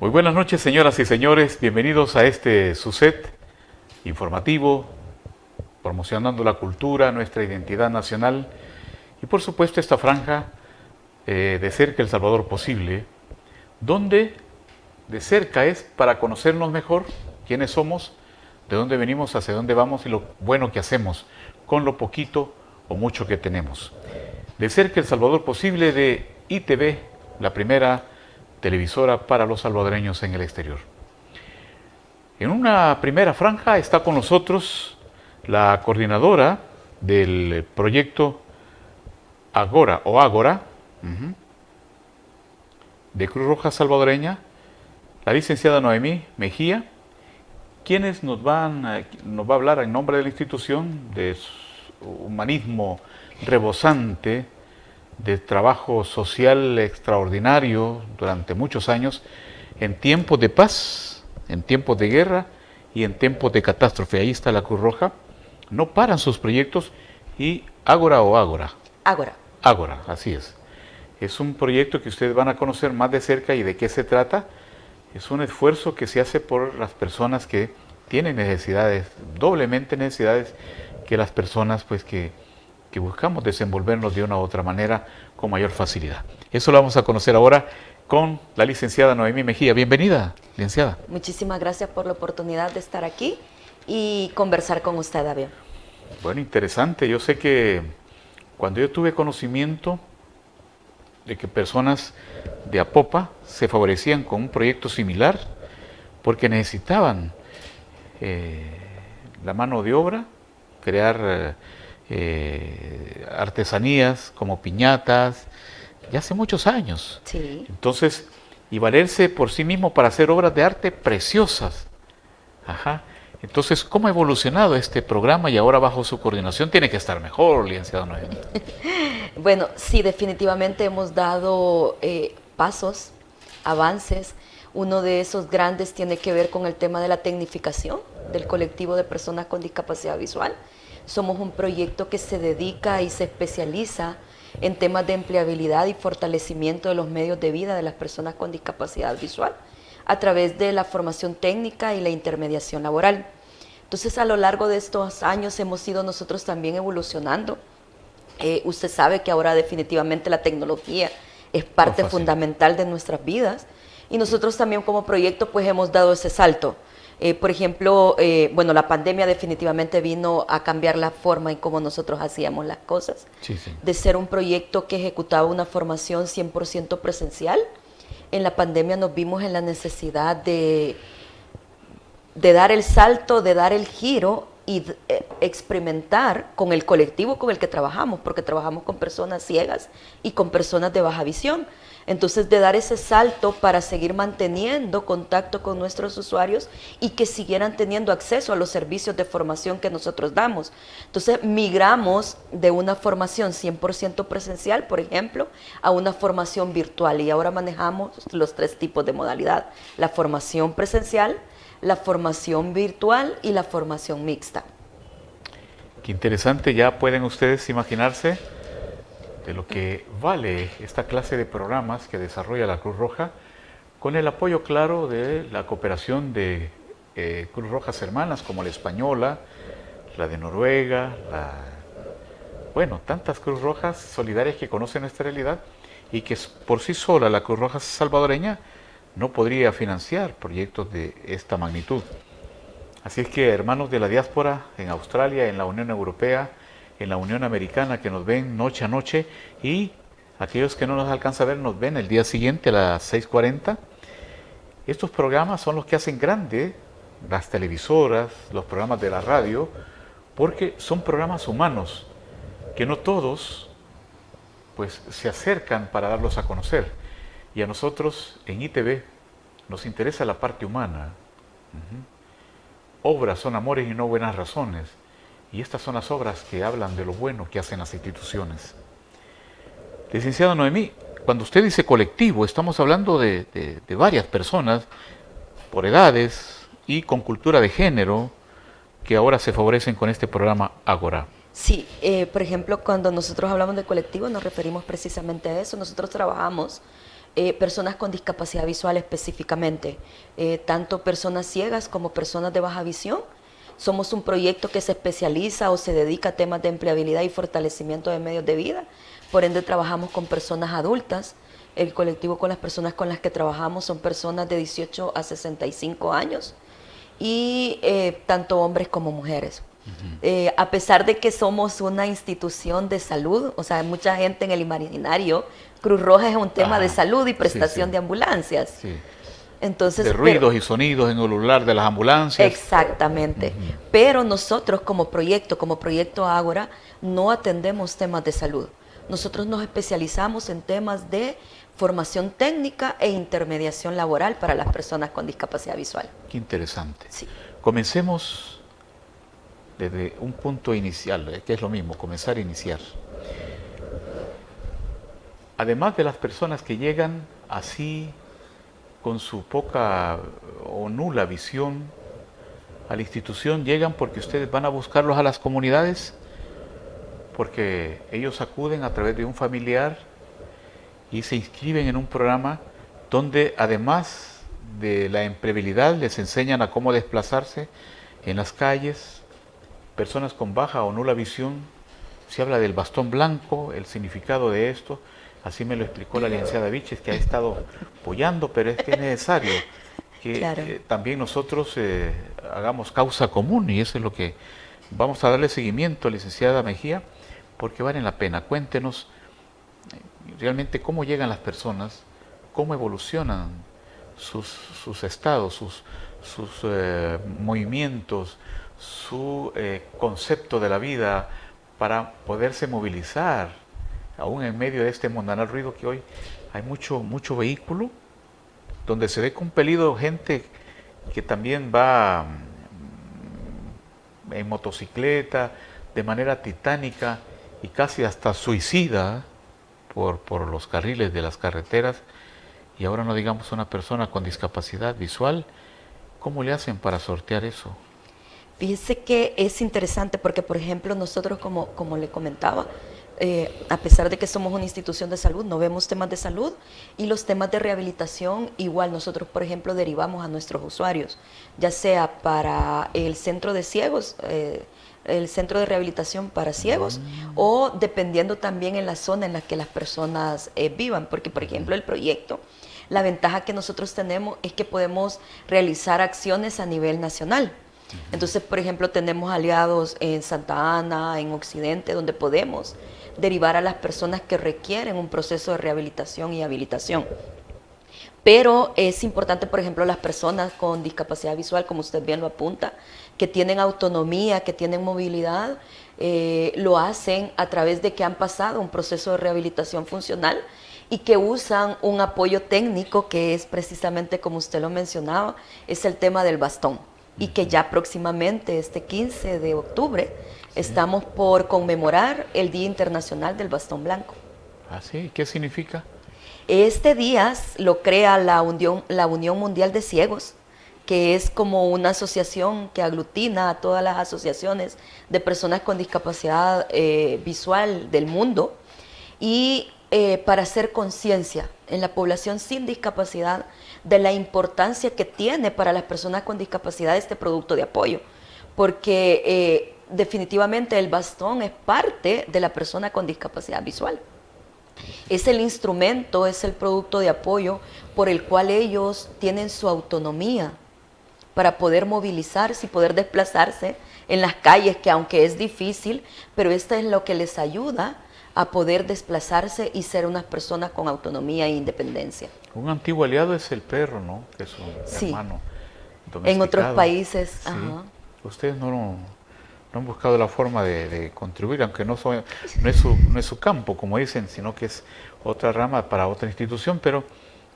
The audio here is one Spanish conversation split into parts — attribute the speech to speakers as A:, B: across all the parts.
A: Muy buenas noches, señoras y señores. Bienvenidos a este su set informativo, promocionando la cultura, nuestra identidad nacional y, por supuesto, esta franja de cerca El Salvador posible, donde de cerca es para conocernos mejor, quiénes somos, de dónde venimos, hacia dónde vamos y lo bueno que hacemos con lo poquito o mucho que tenemos. De cerca El Salvador posible de ITV, la primera televisora para los salvadoreños en el exterior. En una primera franja está con nosotros la coordinadora del proyecto Agora o Ágora de Cruz Roja Salvadoreña, la licenciada Noemí Mejía, quienes nos va a hablar en nombre de la institución de su humanismo rebosante, de trabajo social extraordinario durante muchos años, en tiempos de paz, en tiempos de guerra y en tiempos de catástrofe. Ahí está la Cruz Roja, no paran sus proyectos y Ágora o Ágora.
B: Ágora.
A: Ágora, así es. Es un proyecto que ustedes van a conocer más de cerca y de qué se trata. Es un esfuerzo que se hace por las personas que tienen necesidades, doblemente necesidades que las personas pues que buscamos desenvolvernos de una u otra manera con mayor facilidad. Eso lo vamos a conocer ahora con la licenciada Noemí Mejía. Bienvenida, licenciada.
B: Muchísimas gracias por la oportunidad de estar aquí y conversar con usted, David.
A: Bueno, interesante. Yo sé que cuando yo tuve conocimiento de que personas de Apopa se favorecían con un proyecto similar porque necesitaban la mano de obra, crear artesanías como piñatas, ya hace muchos años.
B: Sí.
A: Entonces, y valerse por sí mismo para hacer obras de arte preciosas. Ajá. Entonces, ¿cómo ha evolucionado este programa y ahora bajo su coordinación tiene que estar mejor, licenciado Noemí?
B: Bueno, sí, definitivamente hemos dado pasos, avances. Uno de esos grandes tiene que ver con el tema de la tecnificación del colectivo de personas con discapacidad visual. Somos un proyecto que se dedica y se especializa en temas de empleabilidad y fortalecimiento de los medios de vida de las personas con discapacidad visual a través de la formación técnica y la intermediación laboral. Entonces, a lo largo de estos años hemos ido nosotros también evolucionando. Usted sabe que ahora definitivamente la tecnología es parte fundamental de nuestras vidas y nosotros también como proyecto pues hemos dado ese salto. Por ejemplo, bueno, la pandemia definitivamente vino a cambiar la forma en cómo nosotros hacíamos las cosas.
A: Sí, sí.
B: De ser un proyecto que ejecutaba una formación 100% presencial, en la pandemia nos vimos en la necesidad de dar el salto, de dar el giro y experimentar con el colectivo con el que trabajamos, porque trabajamos con personas ciegas y con personas de baja visión. Entonces, de dar ese salto para seguir manteniendo contacto con nuestros usuarios y que siguieran teniendo acceso a los servicios de formación que nosotros damos. Entonces, migramos de una formación 100% presencial, por ejemplo, a una formación virtual y ahora manejamos los 3 tipos de modalidad: la formación presencial, la formación virtual y la formación mixta.
A: Qué interesante, ya pueden ustedes imaginarse de lo que vale esta clase de programas que desarrolla la Cruz Roja con el apoyo claro de la cooperación de Cruz Rojas hermanas como la española, la de Noruega, bueno, tantas Cruz Rojas solidarias que conocen nuestra realidad y que por sí sola la Cruz Roja salvadoreña no podría financiar proyectos de esta magnitud. Así es que hermanos de la diáspora en Australia, en la Unión Europea, en la Unión Americana que nos ven noche a noche y aquellos que no nos alcanzan a ver nos ven el día siguiente a las 6:40. Estos programas son los que hacen grande las televisoras, los programas de la radio, porque son programas humanos que no todos pues se acercan para darlos a conocer. Y a nosotros en ITV nos interesa la parte humana. Obras son amores y no buenas razones. Y estas son las obras que hablan de lo bueno que hacen las instituciones. Licenciado Noemí, cuando usted dice colectivo, estamos hablando de varias personas, por edades y con cultura de género, que ahora se favorecen con este programa Ágora.
B: Sí, por ejemplo, cuando nosotros hablamos de colectivo nos referimos precisamente a eso. Nosotros trabajamos personas con discapacidad visual específicamente, tanto personas ciegas como personas de baja visión. Somos un proyecto que se especializa o se dedica a temas de empleabilidad y fortalecimiento de medios de vida. Por ende, trabajamos con personas adultas. El colectivo con las personas con las que trabajamos son personas de 18 a 65 años y tanto hombres como mujeres. A pesar de que somos una institución de salud, o sea, mucha gente en el imaginario, Cruz Roja es un tema de salud y prestación de ambulancias.
A: Sí.
B: Entonces,
A: De ruidos y sonidos en el lugar de las ambulancias.
B: Exactamente. Pero nosotros como proyecto Ágora, no atendemos temas de salud. Nosotros nos especializamos en temas de formación técnica e intermediación laboral para las personas con discapacidad visual.
A: Qué interesante.
B: Sí.
A: Comencemos desde un punto inicial, que es lo mismo, comenzar a iniciar. Además de las personas que llegan así con su poca o nula visión a la institución, llegan porque ustedes van a buscarlos a las comunidades, porque ellos acuden a través de un familiar y se inscriben en un programa donde además de la empleabilidad les enseñan a cómo desplazarse en las calles. Personas con baja o nula visión, se habla del bastón blanco, el significado de esto, así me lo explicó la licenciada Viches, que ha estado apoyando, pero es que es necesario que también nosotros hagamos causa común, y eso es lo que vamos a darle seguimiento, licenciada Mejía, porque vale la pena. Cuéntenos realmente cómo llegan las personas, cómo evolucionan sus estados, sus movimientos, su concepto de la vida para poderse movilizar, aún en medio de este mundanal ruido que hoy hay mucho vehículo, donde se ve compelido gente que también va en motocicleta, de manera titánica y casi hasta suicida por los carriles de las carreteras, y ahora no digamos una persona con discapacidad visual. ¿Cómo le hacen para sortear eso?
B: Fíjese que es interesante porque, por ejemplo, nosotros, como le comentaba, a pesar de que somos una institución de salud, no vemos temas de salud, y los temas de rehabilitación, igual nosotros, por ejemplo, derivamos a nuestros usuarios, ya sea para el centro de ciegos, el centro de rehabilitación para ciegos, o dependiendo también en la zona en la que las personas vivan, porque, por ejemplo, el proyecto, la ventaja que nosotros tenemos es que podemos realizar acciones a nivel nacional. Entonces, por ejemplo, tenemos aliados en Santa Ana, en Occidente, donde podemos derivar a las personas que requieren un proceso de rehabilitación y habilitación. Pero es importante, por ejemplo, las personas con discapacidad visual, como usted bien lo apunta, que tienen autonomía, que tienen movilidad, lo hacen a través de que han pasado un proceso de rehabilitación funcional y que usan un apoyo técnico que es precisamente, como usted lo mencionaba, es el tema del bastón. Y que ya próximamente, este 15 de octubre, estamos por conmemorar el Día Internacional del Bastón Blanco.
A: ¿Ah, sí? ¿Qué significa?
B: Este día lo crea la Unión Mundial de Ciegos, que es como una asociación que aglutina a todas las asociaciones de personas con discapacidad visual del mundo, y para hacer conciencia en la población sin discapacidad de la importancia que tiene para las personas con discapacidad este producto de apoyo, porque definitivamente el bastón es parte de la persona con discapacidad visual. Es el instrumento, es el producto de apoyo por el cual ellos tienen su autonomía para poder movilizarse y poder desplazarse en las calles, que aunque es difícil, pero esto es lo que les ayuda a poder desplazarse y ser unas personas con autonomía e independencia.
A: Un antiguo aliado es el perro, ¿no? Que es un hermano domesticado.
B: En otros países.
A: Sí.
B: Ajá.
A: Ustedes no han buscado la forma de contribuir, aunque no es su campo, como dicen, sino que es otra rama para otra institución, pero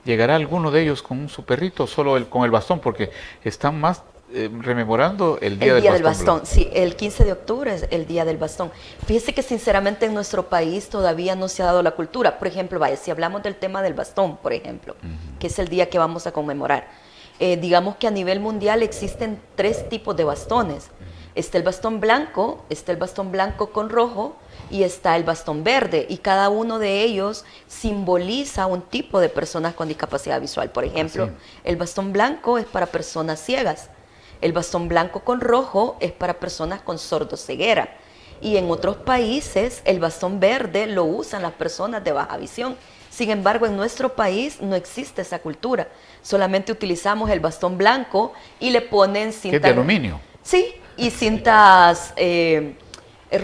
A: ¿llegará alguno de ellos con su perrito, solo con el bastón? Porque están más rememorando el Día del Bastón.
B: Sí, el 15 de octubre es el Día del Bastón. Fíjese que sinceramente en nuestro país todavía no se ha dado la cultura. Por ejemplo, si hablamos del tema del bastón, por ejemplo, que es el día que vamos a conmemorar, digamos que a nivel mundial existen 3 tipos de bastones. Está el bastón blanco con rojo y está el bastón verde. Y cada uno de ellos simboliza un tipo de personas con discapacidad visual. Por ejemplo, el bastón blanco es para personas ciegas. El bastón blanco con rojo es para personas con sordoceguera. Y en otros países el bastón verde lo usan las personas de baja visión. Sin embargo, en nuestro país no existe esa cultura. Solamente utilizamos el bastón blanco y le ponen cintas...
A: ¿Qué es de aluminio?
B: Sí, y cintas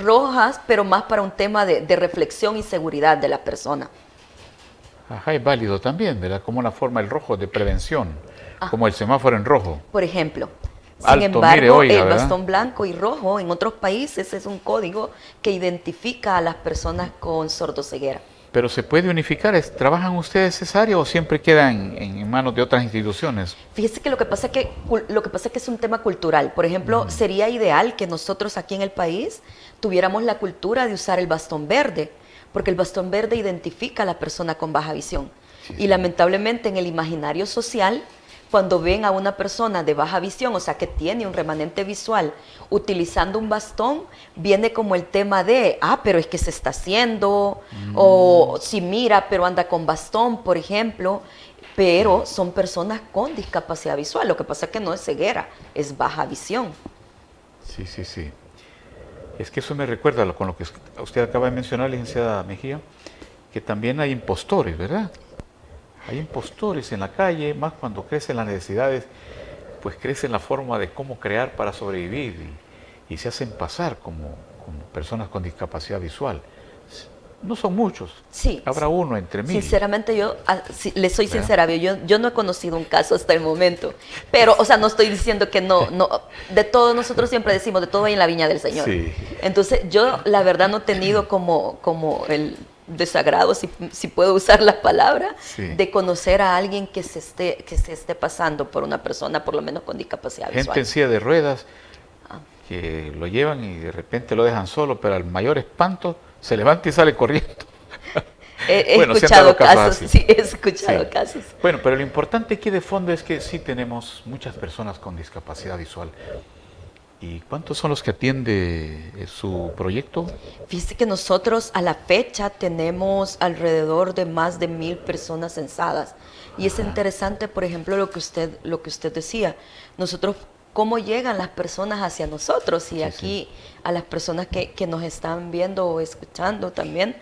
B: rojas, pero más para un tema de reflexión y seguridad de la persona.
A: Ajá, es válido también, ¿verdad? Como una forma, el rojo de prevención, como el semáforo en rojo.
B: Por ejemplo. Sin
A: Alto,
B: embargo,
A: mire, oiga,
B: el
A: ¿verdad?
B: bastón blanco y rojo en otros países es un código que identifica a las personas con sordoceguera.
A: Pero ¿se puede unificar? ¿Trabajan ustedes esa área o siempre quedan en manos de otras instituciones?
B: Fíjese que lo que pasa es que es un tema cultural. Por ejemplo, sería ideal que nosotros aquí en el país tuviéramos la cultura de usar el bastón verde, porque el bastón verde identifica a la persona con baja visión.
A: Sí,
B: y
A: sí.
B: lamentablemente en el imaginario social, cuando ven a una persona de baja visión, o sea que tiene un remanente visual, utilizando un bastón, viene como el tema de, pero es que se está haciendo, o si mira, pero anda con bastón, por ejemplo, pero son personas con discapacidad visual. Lo que pasa es que no es ceguera, es baja visión.
A: Sí, sí, sí. Es que eso me recuerda con lo que usted acaba de mencionar, licenciada Mejía, que también hay impostores, ¿verdad? Hay impostores en la calle, más cuando crecen las necesidades, pues crece la forma de cómo crear para sobrevivir y se hacen pasar como personas con discapacidad visual. No son muchos,
B: Sí,
A: habrá uno entre mil.
B: sinceramente yo, le soy
A: ¿Verdad?
B: sincera, yo no he conocido un caso hasta el momento, pero, o sea, no estoy diciendo que no, de todo, nosotros siempre decimos, de todo hay en la viña del Señor.
A: Sí.
B: Entonces, yo la verdad no he tenido como el desagrado, si puedo usar la palabra,
A: Sí.
B: de conocer a alguien que se esté pasando por una persona, por lo menos con discapacidad
A: Gente
B: visual.
A: en silla de ruedas que lo llevan y de repente lo dejan solo, pero al mayor espanto se levanta y sale corriendo.
B: He
A: Bueno, se han
B: escuchado
A: dado casos
B: casos,
A: así.
B: sí, he escuchado
A: Sí.
B: casos.
A: Bueno, pero lo importante aquí de fondo es que sí tenemos muchas personas con discapacidad visual. ¿Y cuántos son los que atiende su proyecto?
B: Fíjese que nosotros a la fecha tenemos alrededor de más de 1,000 personas censadas. Y es interesante, por ejemplo, lo que usted decía. Nosotros, cómo llegan las personas hacia nosotros. Y
A: Sí,
B: aquí a las personas que nos están viendo o escuchando también,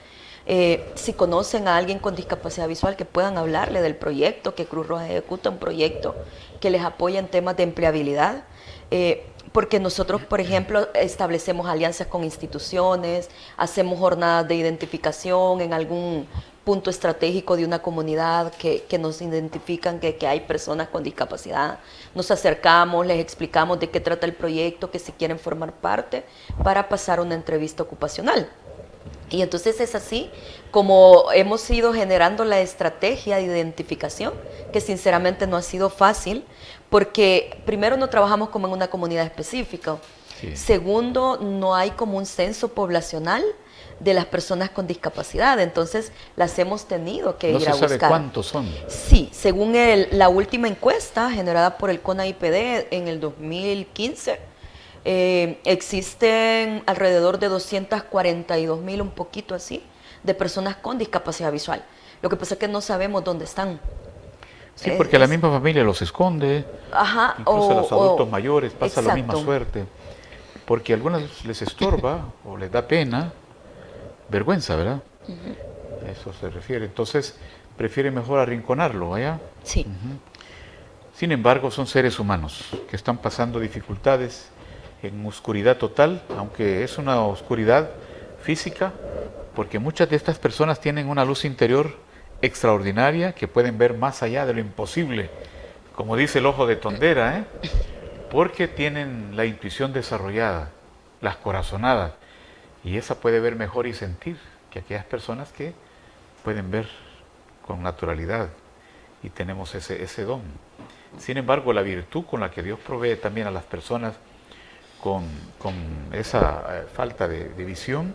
B: si conocen a alguien con discapacidad visual, que puedan hablarle del proyecto, que Cruz Roja ejecuta un proyecto que les apoya en temas de empleabilidad. Porque nosotros, por ejemplo, establecemos alianzas con instituciones, hacemos jornadas de identificación en algún punto estratégico de una comunidad que nos identifican que hay personas con discapacidad. Nos acercamos, les explicamos de qué trata el proyecto, que si quieren formar parte, para pasar una entrevista ocupacional. Y entonces es así como hemos ido generando la estrategia de identificación, que sinceramente no ha sido fácil, porque primero no trabajamos como en una comunidad específica.
A: Sí.
B: Segundo, no hay como un censo poblacional de las personas con discapacidad, entonces las hemos tenido que
A: No
B: ir
A: se
B: a
A: sabe
B: buscar.
A: cuántos son.
B: Sí, según la última encuesta generada por el CONAIPD en el 2015, existen alrededor de 242,000, un poquito así, de personas con discapacidad visual. Lo que pasa es que no sabemos dónde están.
A: Sí, porque la misma familia los esconde,
B: Ajá,
A: incluso los adultos mayores pasa la misma
B: exacto.
A: suerte, porque a algunos les estorba o les da pena, vergüenza, ¿verdad? Eso se refiere. Entonces, prefiere mejor arrinconarlo, ¿vaya?
B: Sí.
A: Sin embargo, son seres humanos que están pasando dificultades en oscuridad total, aunque es una oscuridad física, porque muchas de estas personas tienen una luz interior extraordinaria que pueden ver más allá de lo imposible, como dice el ojo de tondera, porque tienen la intuición desarrollada, las corazonadas, y esa puede ver mejor y sentir que aquellas personas que pueden ver con naturalidad y tenemos ese don. Sin embargo, la virtud con la que Dios provee también a las personas con esa falta de visión,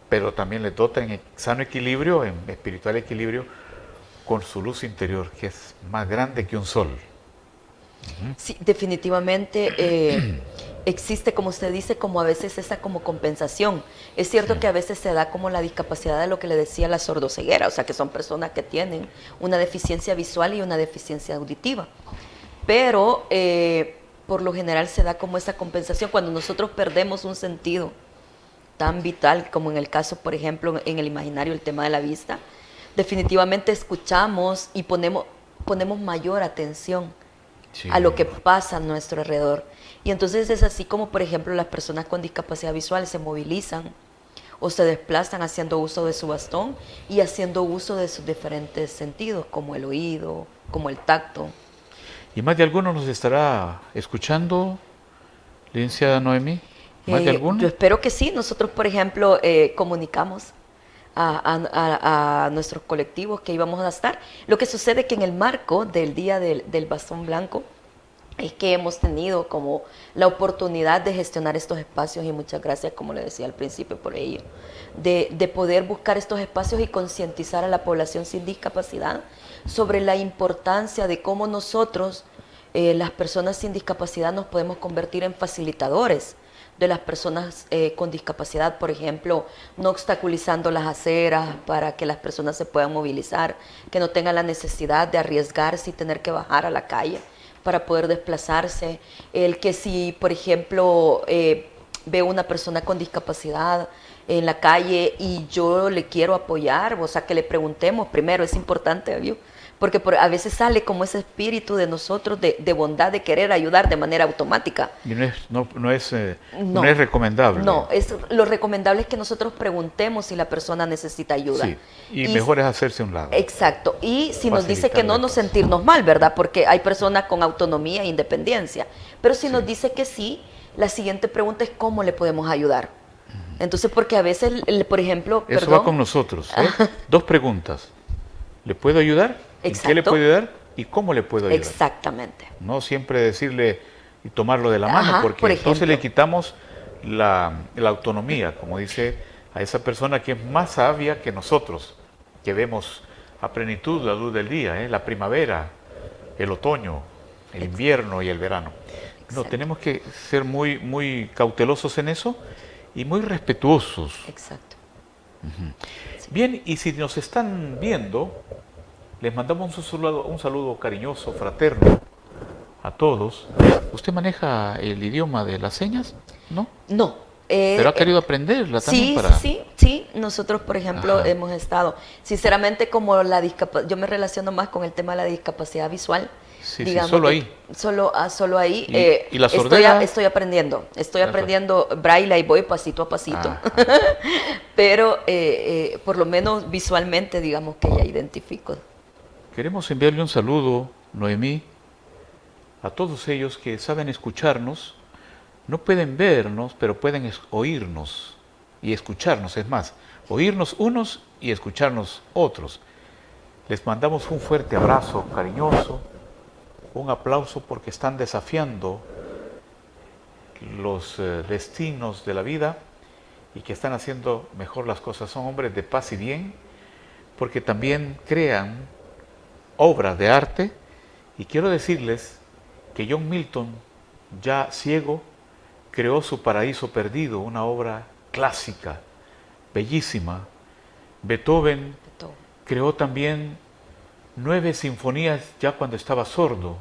A: pero también les dota en sano equilibrio, en espiritual equilibrio, con su luz interior, que es más grande que un sol.
B: Sí, definitivamente existe, como usted dice, como a veces esa como compensación. Es cierto
A: Sí.
B: que a veces se da como la discapacidad de lo que le decía la sordoceguera, o sea, que son personas que tienen una deficiencia visual y una deficiencia auditiva. Pero por lo general se da como esa compensación cuando nosotros perdemos un sentido tan vital como en el caso, por ejemplo, en el imaginario, el tema de la vista. Definitivamente escuchamos y ponemos mayor atención
A: Sí.
B: a lo que pasa a nuestro alrededor. Y entonces es así como, por ejemplo, las personas con discapacidad visual se movilizan o se desplazan haciendo uso de su bastón y haciendo uso de sus diferentes sentidos, como el oído, como el tacto.
A: ¿Y más de alguno nos estará escuchando, licenciada Noemí? ¿Más de
B: Yo
A: alguno?
B: espero que sí. Nosotros, por ejemplo, comunicamos a nuestros colectivos que íbamos a estar. Lo que sucede es que en el marco del Día del Bastón Blanco es que hemos tenido como la oportunidad de gestionar estos espacios y muchas gracias, como le decía al principio, por ello, de poder buscar estos espacios y concientizar a la población sin discapacidad sobre la importancia de cómo nosotros, las personas sin discapacidad, nos podemos convertir en facilitadores de las personas con discapacidad, por ejemplo, no obstaculizando las aceras para que las personas se puedan movilizar, que no tengan la necesidad de arriesgarse y tener que bajar a la calle para poder desplazarse, el que si, por ejemplo, veo una persona con discapacidad en la calle y yo le quiero apoyar, o sea, que le preguntemos primero, es importante, ¿vio? Porque a veces sale como ese espíritu de nosotros de bondad, de querer ayudar de manera automática.
A: Y no
B: No,
A: es recomendable.
B: no, lo recomendable es que nosotros preguntemos si la persona necesita ayuda.
A: Sí, y
B: Y
A: mejor es hacerse a un lado.
B: exacto. Y si nos dice que no,
A: Facilitarle
B: no
A: el paso.
B: sentirnos mal, ¿verdad? Porque hay personas con autonomía e independencia. Pero si nos
A: Sí.
B: dice que sí, la siguiente pregunta es cómo le podemos ayudar. Entonces, porque a veces, por ejemplo,
A: Eso va
B: perdón,
A: con nosotros. Dos preguntas. ¿Le puedo ayudar? ¿En qué le
B: exacto,
A: puedo ayudar? ¿Y cómo le puedo ayudar?
B: exactamente.
A: No siempre decirle y tomarlo de la mano,
B: Ajá,
A: porque
B: por
A: entonces
B: ejemplo.
A: le quitamos la autonomía, como dice a esa persona que es más sabia que nosotros, que vemos a plenitud la luz del día, la primavera, el otoño, el
B: Ex-
A: invierno y el verano. No,
B: Exacto,
A: tenemos que ser muy, muy cautelosos en eso y muy respetuosos.
B: exacto. Sí.
A: Bien, y si nos están viendo, les mandamos un saludo cariñoso, fraterno a todos. ¿Usted maneja el idioma de las señas? ¿No?
B: No.
A: Pero ha querido aprenderla también
B: Sí, sí,
A: para...
B: sí, sí. Nosotros, por ejemplo,
A: Ajá.
B: hemos estado, sinceramente, como la discapacidad, yo me relaciono más con el tema de la discapacidad visual,
A: Sí, sí,
B: digamos,
A: solo ahí.
B: solo ahí.
A: ¿Y la sordera?
B: Estoy aprendiendo,
A: La
B: aprendiendo braille y voy pasito a pasito,
A: Ajá.
B: pero por lo menos visualmente, digamos que ya identifico.
A: Queremos enviarle un saludo, Noemí, a todos ellos que saben escucharnos. No pueden vernos, pero pueden oírnos y escucharnos. Es más, oírnos unos y escucharnos otros. Les mandamos un fuerte abrazo cariñoso, un aplauso porque están desafiando los destinos de la vida y que están haciendo mejor las cosas. Son hombres de paz y bien porque también crean obras de arte. Y quiero decirles que John Milton, ya ciego, creó su Paraíso Perdido, una obra clásica, bellísima. Beethoven
B: De todo.
A: creó también 9 sinfonías ya cuando estaba sordo,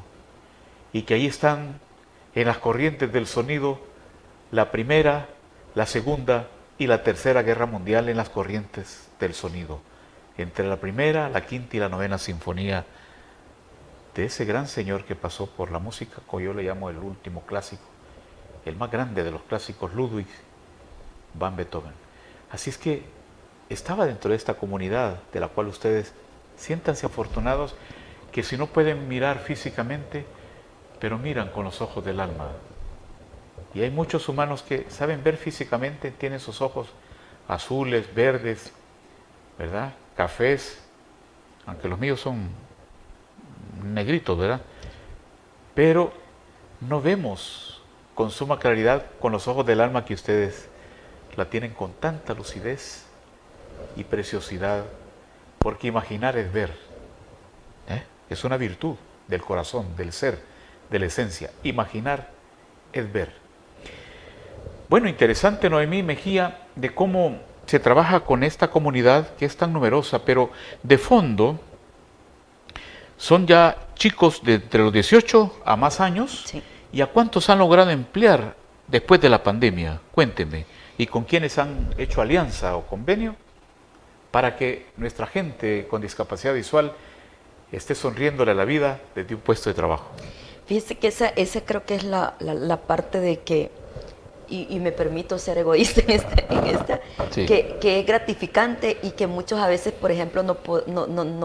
A: y que ahí están en las corrientes del sonido la Primera, la Segunda y la Tercera Guerra Mundial en las corrientes del sonido, entre la Primera, la Quinta y la Novena Sinfonía de ese gran señor que pasó por la música, como yo le llamo el último clásico, el más grande de los clásicos, Ludwig van Beethoven. Así es que estaba dentro de esta comunidad de la cual ustedes siéntanse afortunados, que si no pueden mirar físicamente, pero miran con los ojos del alma. Y hay muchos humanos que saben ver físicamente, tienen sus ojos azules, verdes, ¿verdad? Cafés, aunque los míos son negritos, ¿verdad? Pero no vemos con suma claridad con los ojos del alma que ustedes la tienen con tanta lucidez y preciosidad, porque imaginar es ver, ¿eh? Es una virtud del corazón, del ser, de la esencia. Imaginar es ver. Bueno, interesante, Noemí Mejía, de cómo se trabaja con esta comunidad que es tan numerosa, pero de fondo son ya chicos de entre los 18 a más años.
B: Sí.
A: ¿Y a cuántos han logrado emplear después de la pandemia? Cuénteme. ¿Y con quiénes han hecho alianza o convenio para que nuestra gente con discapacidad visual esté sonriéndole a la vida desde un puesto de trabajo?
B: Fíjese que esa creo que es la parte de que, y me permito ser egoísta en esta
A: Sí.
B: que es gratificante y que muchos a veces, por ejemplo, no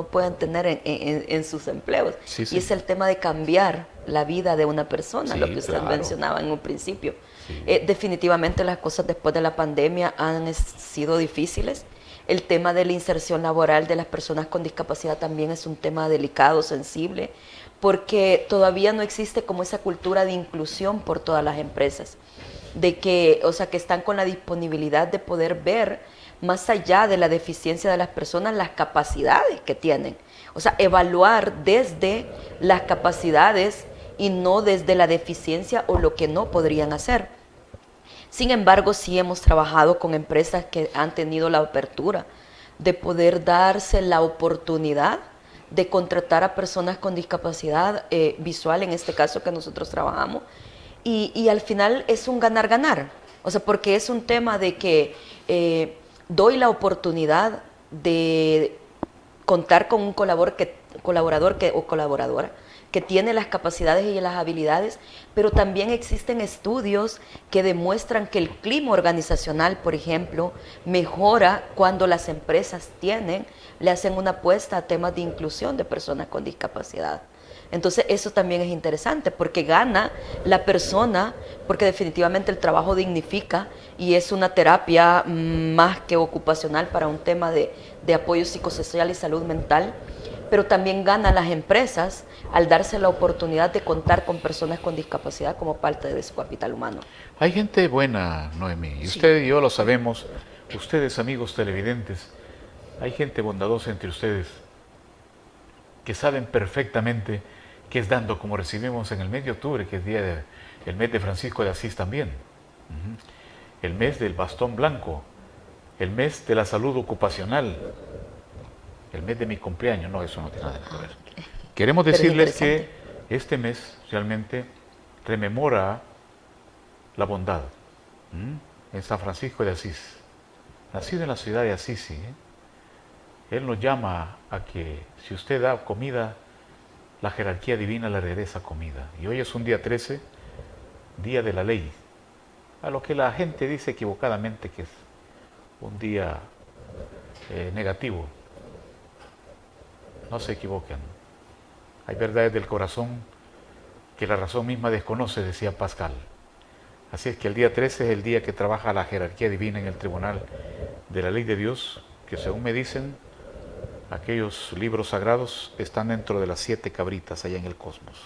B: pueden tener en sus empleos.
A: Sí, sí.
B: Y es el tema de cambiar la vida de una persona,
A: Sí,
B: lo que usted
A: claro.
B: mencionaba en un principio.
A: Sí.
B: Definitivamente las cosas después de la pandemia han sido difíciles. El tema de la inserción laboral de las personas con discapacidad también es un tema delicado, sensible, porque todavía no existe como esa cultura de inclusión por todas las empresas, de que, o sea, que están con la disponibilidad de poder ver más allá de la deficiencia de las personas las capacidades que tienen. O sea, evaluar desde las capacidades y no desde la deficiencia o lo que no podrían hacer. Sin embargo, sí hemos trabajado con empresas que han tenido la apertura de poder darse la oportunidad de contratar a personas con discapacidad visual, en este caso que nosotros trabajamos, y al final es un ganar-ganar, o sea, porque es un tema de que doy la oportunidad de contar con un colaborador o colaboradora que tiene las capacidades y las habilidades, pero también existen estudios que demuestran que el clima organizacional, por ejemplo, mejora cuando las empresas le hacen una apuesta a temas de inclusión de personas con discapacidad. Entonces eso también es interesante porque gana la persona, porque definitivamente el trabajo dignifica y es una terapia más que ocupacional para un tema de apoyo psicosocial y salud mental, pero también ganan las empresas al darse la oportunidad de contar con personas con discapacidad como parte de su capital humano.
A: Hay gente buena, Noemí, y
B: Sí.
A: usted y yo lo sabemos, ustedes amigos televidentes, hay gente bondadosa entre ustedes que saben perfectamente que es dando como recibimos en el mes de octubre, que es el mes de Francisco de Asís también, el mes del bastón blanco, el mes de la salud ocupacional, el mes de mi cumpleaños. No, eso no tiene nada que ver. Queremos
B: Pero es
A: decirles que
B: interesante.
A: este mes realmente rememora la bondad en San Francisco de Asís, nacido en la ciudad de Asís. Él nos llama a que si usted da comida, la jerarquía divina le regresa comida. Y hoy es un día 13, día de la ley, a lo que la gente dice equivocadamente que es un día negativo. No se equivoquen. Hay verdades del corazón que la razón misma desconoce, decía Pascal. Así es que el día 13 es el día que trabaja la jerarquía divina en el tribunal de la ley de Dios, que según me dicen, aquellos libros sagrados están dentro de las 7 cabritas allá en el cosmos.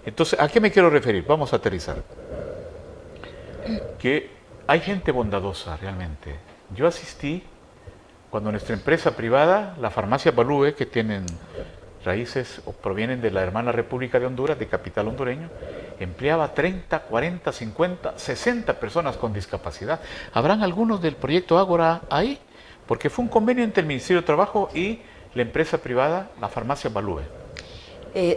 A: Entonces, ¿a qué me quiero referir? Vamos a aterrizar. Que hay gente bondadosa realmente. Yo asistí cuando nuestra empresa privada, la farmacia Balúe, que tienen raíces o provienen de la hermana República de Honduras, de capital hondureño, empleaba 30, 40, 50, 60 personas con discapacidad. ¿Habrán algunos del proyecto Ágora ahí? Porque fue un convenio entre el Ministerio de Trabajo y la empresa privada, la farmacia Balúe.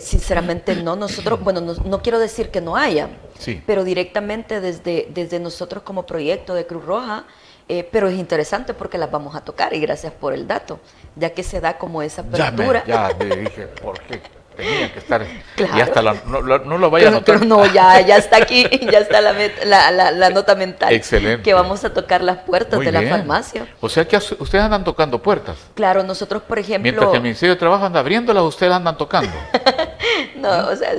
B: Sinceramente no, nosotros, bueno, no quiero decir que no haya,
A: Sí.
B: pero directamente desde nosotros como proyecto de Cruz Roja, pero es interesante porque las vamos a tocar y gracias por el dato, ya que se da como esa apertura.
A: Ya me dije, ¿por qué? Tenía que estar.
B: Claro.
A: Y hasta no lo vaya a anotar.
B: Pero no, ya está aquí, ya está la nota mental.
A: Excelente.
B: Que vamos a tocar las puertas
A: Muy
B: de la
A: bien.
B: farmacia.
A: O sea que ustedes andan tocando puertas.
B: Claro, nosotros, por ejemplo...
A: Mientras que el Ministerio de Trabajo anda abriéndolas, ustedes andan tocando.
B: No, o sea,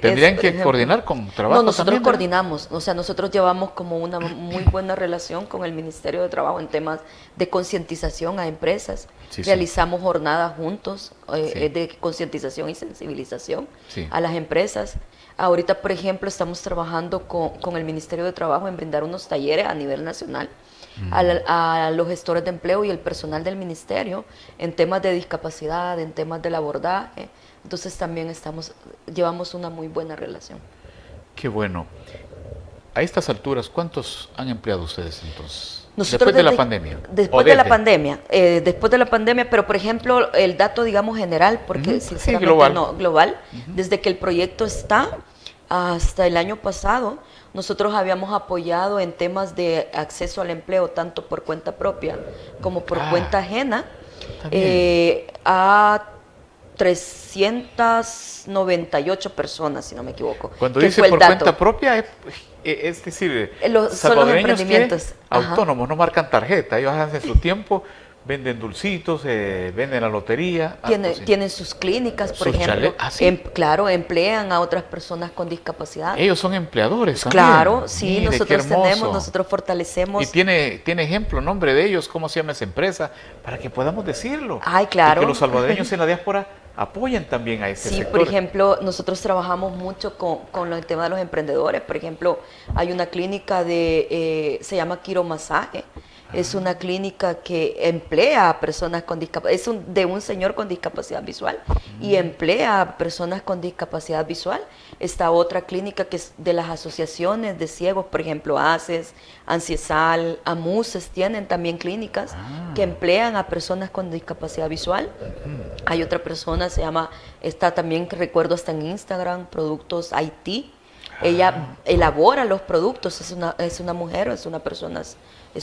A: Tendrían
B: por
A: que
B: ejemplo,
A: coordinar con trabajo.
B: No, nosotros
A: también, ¿verdad?
B: coordinamos, o sea, nosotros llevamos como una muy buena relación con el Ministerio de Trabajo en temas de concientización a empresas.
A: Sí, sí.
B: Realizamos jornadas juntos
A: Sí.
B: de concientización y sensibilización
A: Sí.
B: a las empresas. Ahorita, por ejemplo, estamos trabajando con el Ministerio de Trabajo en brindar unos talleres a nivel nacional a los gestores de empleo y el personal del ministerio en temas de discapacidad, en temas del abordaje. Entonces también llevamos una muy buena relación.
A: Qué bueno. A estas alturas, ¿cuántos han empleado ustedes entonces?
B: Nosotros
A: después de la pandemia.
B: Después de la pandemia, pero por ejemplo, el dato, digamos, general, porque sinceramente global, desde que el proyecto está hasta el año pasado, nosotros habíamos apoyado en temas de acceso al empleo, tanto por cuenta propia como por cuenta ajena, a 398 personas, si no me equivoco.
A: Cuando dice por cuenta propia, es decir,
B: son los emprendimientos
A: autónomos, no marcan tarjeta, ellos hacen su tiempo, venden dulcitos, venden la lotería.
B: Tienen sus clínicas, por ejemplo.
A: ¿Sí?
B: Claro, emplean a otras personas con discapacidad.
A: Ellos son empleadores también.
B: Claro, sí, nosotros fortalecemos.
A: Y tiene ejemplo, nombre de ellos, cómo se llama esa empresa, para que podamos decirlo.
B: Ay, claro.
A: Y que los salvadoreños en la diáspora apoyen también a ese sector.
B: Sí, por ejemplo, nosotros trabajamos mucho con el tema de los emprendedores. Por ejemplo, hay una clínica se llama Quiromasaje. Es una clínica que emplea a personas con discapacidad, de un señor con discapacidad visual y emplea a personas con discapacidad visual. Está otra clínica que es de las asociaciones de ciegos, por ejemplo, ACES, ANCIESAL, AMUSES, tienen también clínicas que emplean a personas con discapacidad visual. Hay otra persona, está también, que recuerdo hasta en Instagram, Productos IT. Ella elabora los productos, es una mujer, es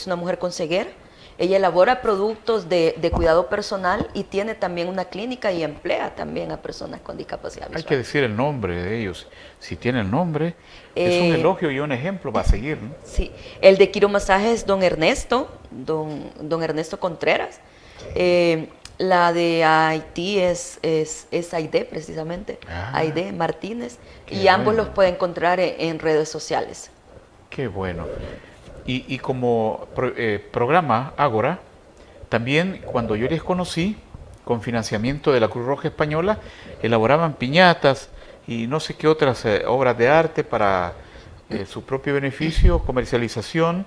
B: una mujer con ceguera. Ella elabora productos de cuidado personal y tiene también una clínica y emplea también a personas con discapacidad visual.
A: Hay que decir el nombre de ellos. Si tiene el nombre, es un elogio y un ejemplo, va a seguir, ¿no?
B: Sí, el de Quiromasaje es don Ernesto Contreras. La de Haití es Aide, precisamente, Aide Martínez, y ambos los puede encontrar en redes sociales.
A: Qué bueno. Y como programa Ágora, también cuando yo les conocí, con financiamiento de la Cruz Roja Española, elaboraban piñatas y no sé qué otras obras de arte para su propio beneficio, comercialización.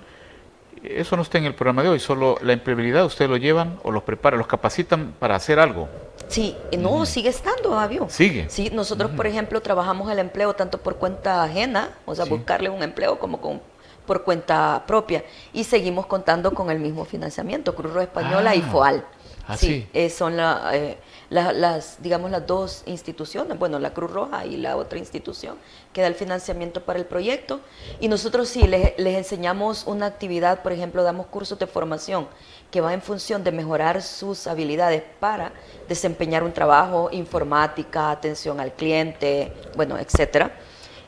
A: Eso no está en el programa de hoy, solo la empleabilidad, ustedes lo llevan o los preparan, los capacitan para hacer algo.
B: Sí, no, sigue estando, Fabio.
A: Sigue.
B: Sí, nosotros, por ejemplo, trabajamos el empleo tanto por cuenta ajena, o sea, buscarle un empleo, como por cuenta propia. Y seguimos contando con el mismo financiamiento, Cruz Roja Española y FOAL. Sí, son las dos instituciones, bueno, la Cruz Roja y la otra institución que da el financiamiento para el proyecto. Y nosotros sí, les enseñamos una actividad, por ejemplo, damos cursos de formación que va en función de mejorar sus habilidades para desempeñar un trabajo, informática, atención al cliente, bueno, etcétera.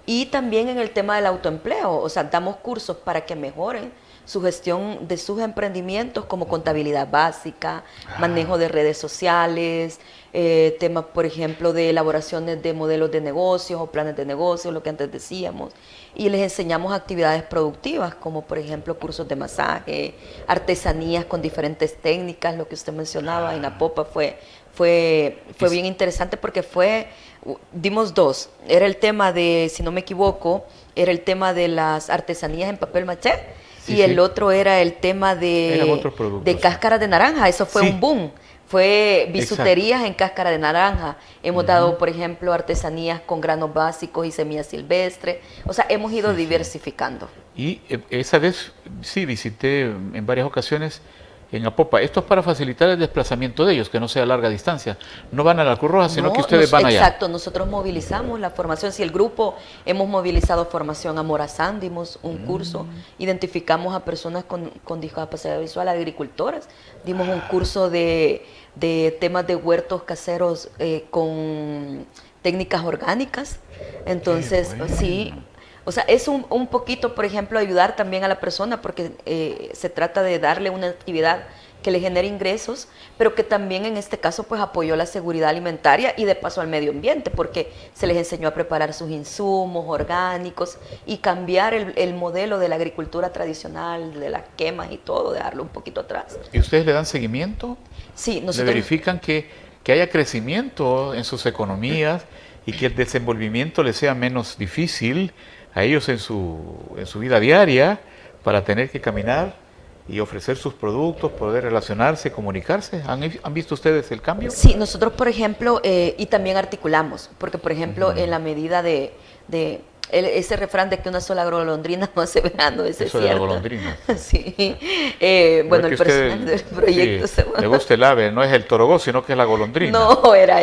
B: Y también en el tema del autoempleo, o sea, damos cursos para que mejoren su gestión de sus emprendimientos, como contabilidad básica, manejo de redes sociales, temas, por ejemplo, de elaboraciones de modelos de negocios o planes de negocios, lo que antes decíamos. Y les enseñamos actividades productivas, como por ejemplo cursos de masaje, artesanías con diferentes técnicas, lo que usted mencionaba en Apopa fue bien interesante porque dimos dos. Era el tema de, si no me equivoco, era el tema de las artesanías en papel maché. Y el otro era el tema de cáscaras de naranja. Eso fue un boom. Fue bisuterías en cáscara de naranja. Hemos dado, por ejemplo, artesanías con granos básicos y semillas silvestres. O sea, hemos ido diversificando.
A: Y esa vez sí visité en varias ocasiones en Apopa. Esto es para facilitar el desplazamiento de ellos, que no sea a larga distancia. No van a la Cruz Roja, sino que ustedes van allá.
B: Exacto, nosotros movilizamos la formación. Si el grupo hemos movilizado formación a Morazán, dimos un curso, identificamos a personas con discapacidad visual, agricultoras, dimos un curso de temas de huertos caseros con técnicas orgánicas. Entonces, sí. O sea, es un poquito, por ejemplo, ayudar también a la persona porque se trata de darle una actividad que le genere ingresos, pero que también en este caso pues apoyó la seguridad alimentaria y de paso al medio ambiente, porque se les enseñó a preparar sus insumos orgánicos y cambiar el modelo de la agricultura tradicional, de las quemas y todo, dejarlo un poquito atrás.
A: ¿Y ustedes le dan seguimiento?
B: Sí, nosotros...
A: ¿Le verifican que haya crecimiento en sus economías y que el desenvolvimiento les sea menos difícil a ellos en su vida diaria para tener que caminar y ofrecer sus productos, poder relacionarse, comunicarse. ¿Han visto ustedes el cambio?
B: Sí, nosotros, por ejemplo, y también articulamos, porque, por ejemplo, en la medida ese refrán de que una sola golondrina no hace verano, ese es
A: Eso
B: cierto.
A: de la golondrina.
B: Sí. Bueno,
A: Es que
B: el personal del proyecto.
A: sí, le gusta el ave, no es el torogó, sino que es la golondrina.
B: No, era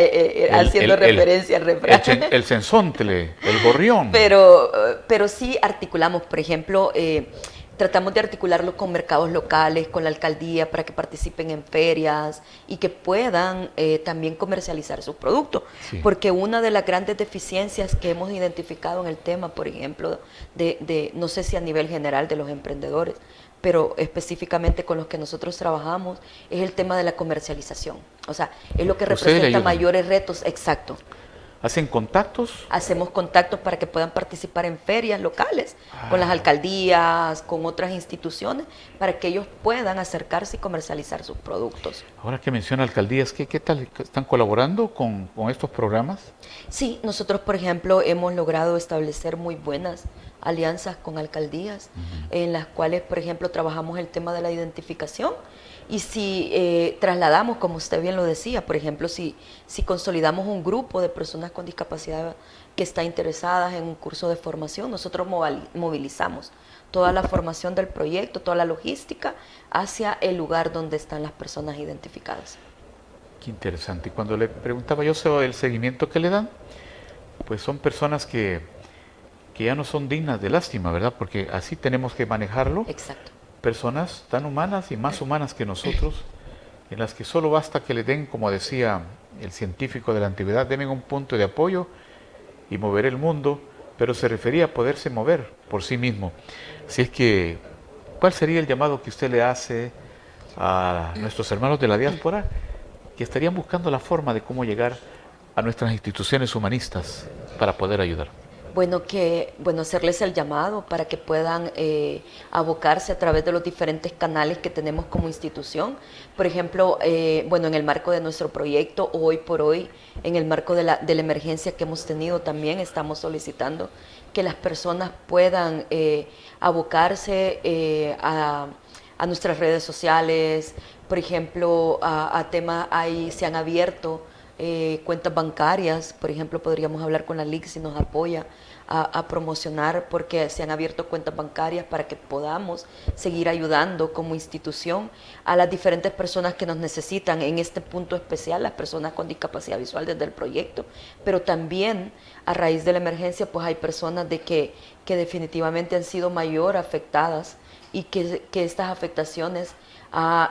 B: haciendo referencia al refrán.
A: El censontle, el gorrión.
B: Pero sí articulamos, por ejemplo, tratamos de articularlo con mercados locales, con la alcaldía, para que participen en ferias y que puedan también comercializar sus productos.
A: Sí.
B: Porque una de las grandes deficiencias que hemos identificado en el tema, por ejemplo, no sé si a nivel general de los emprendedores, pero específicamente con los que nosotros trabajamos, es el tema de la comercialización. O sea, es lo que representa mayores retos. Exacto.
A: ¿Hacen contactos?
B: Hacemos contactos para que puedan participar en ferias locales, con las alcaldías, con otras instituciones, para que ellos puedan acercarse y comercializar sus productos.
A: Ahora que menciona alcaldías, ¿qué tal? ¿Están colaborando con estos programas?
B: Sí, nosotros, por ejemplo, hemos logrado establecer muy buenas alianzas con alcaldías, en las cuales, por ejemplo, trabajamos el tema de la identificación. Y si trasladamos, como usted bien lo decía, por ejemplo, si consolidamos un grupo de personas con discapacidad que está interesadas en un curso de formación, nosotros movilizamos toda la formación del proyecto, toda la logística hacia el lugar donde están las personas identificadas.
A: Qué interesante. Y cuando le preguntaba yo sobre el seguimiento que le dan, pues son personas que ya no son dignas de lástima, ¿verdad? Porque así tenemos que manejarlo.
B: Exacto.
A: Personas tan humanas y más humanas que nosotros, en las que solo basta que le den, como decía el científico de la antigüedad, denme un punto de apoyo y moveré el mundo, pero se refería a poderse mover por sí mismo. Así es que, ¿cuál sería el llamado que usted le hace a nuestros hermanos de la diáspora que estarían buscando la forma de cómo llegar a nuestras instituciones humanistas para poder ayudar?
B: Bueno, hacerles el llamado para que puedan abocarse a través de los diferentes canales que tenemos como institución. Por ejemplo, en el marco de nuestro proyecto, hoy por hoy, en el marco de la emergencia que hemos tenido, también estamos solicitando que las personas puedan abocarse a nuestras redes sociales. Por ejemplo, se han abierto cuentas bancarias. Por ejemplo, podríamos hablar con la LIC si nos apoya a promocionar, porque se han abierto cuentas bancarias para que podamos seguir ayudando como institución a las diferentes personas que nos necesitan en este punto especial, las personas con discapacidad visual desde el proyecto, pero también a raíz de la emergencia pues hay personas que definitivamente han sido mayor afectadas y que estas afectaciones,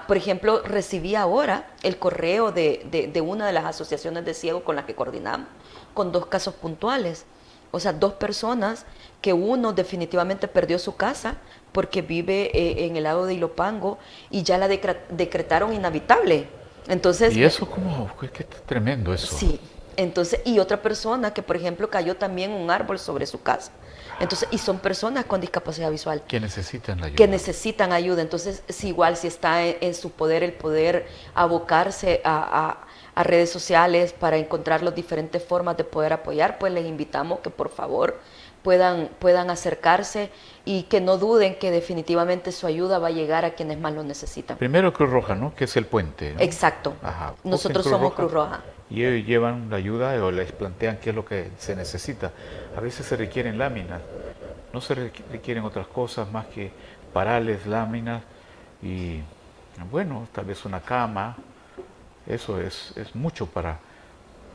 B: por ejemplo, recibí ahora el correo de una de las asociaciones de ciegos con las que coordinamos, con 2 casos puntuales. O sea, 2 personas que uno definitivamente perdió su casa porque vive en el lado de Ilopango y ya la decretaron inhabitable. Entonces,
A: ¿y eso cómo? Qué tremendo eso.
B: Sí. Entonces, y otra persona que, por ejemplo, cayó también un árbol sobre su casa. Entonces, y son personas con discapacidad visual.
A: Que necesitan ayuda.
B: Que necesitan ayuda. Entonces, si está en su poder el poder abocarse a redes sociales para encontrar las diferentes formas de poder apoyar, pues les invitamos que por favor puedan acercarse y que no duden que definitivamente su ayuda va a llegar a quienes más lo necesitan.
A: Primero Cruz Roja, ¿no? Que es el puente, ¿no?
B: Exacto.
A: Ajá.
B: Nosotros somos Cruz Roja.
A: Y ellos llevan la ayuda o les plantean qué es lo que se necesita. A veces se requieren láminas, no se requieren otras cosas más que parales, láminas y, bueno, tal vez una cama. Eso es mucho para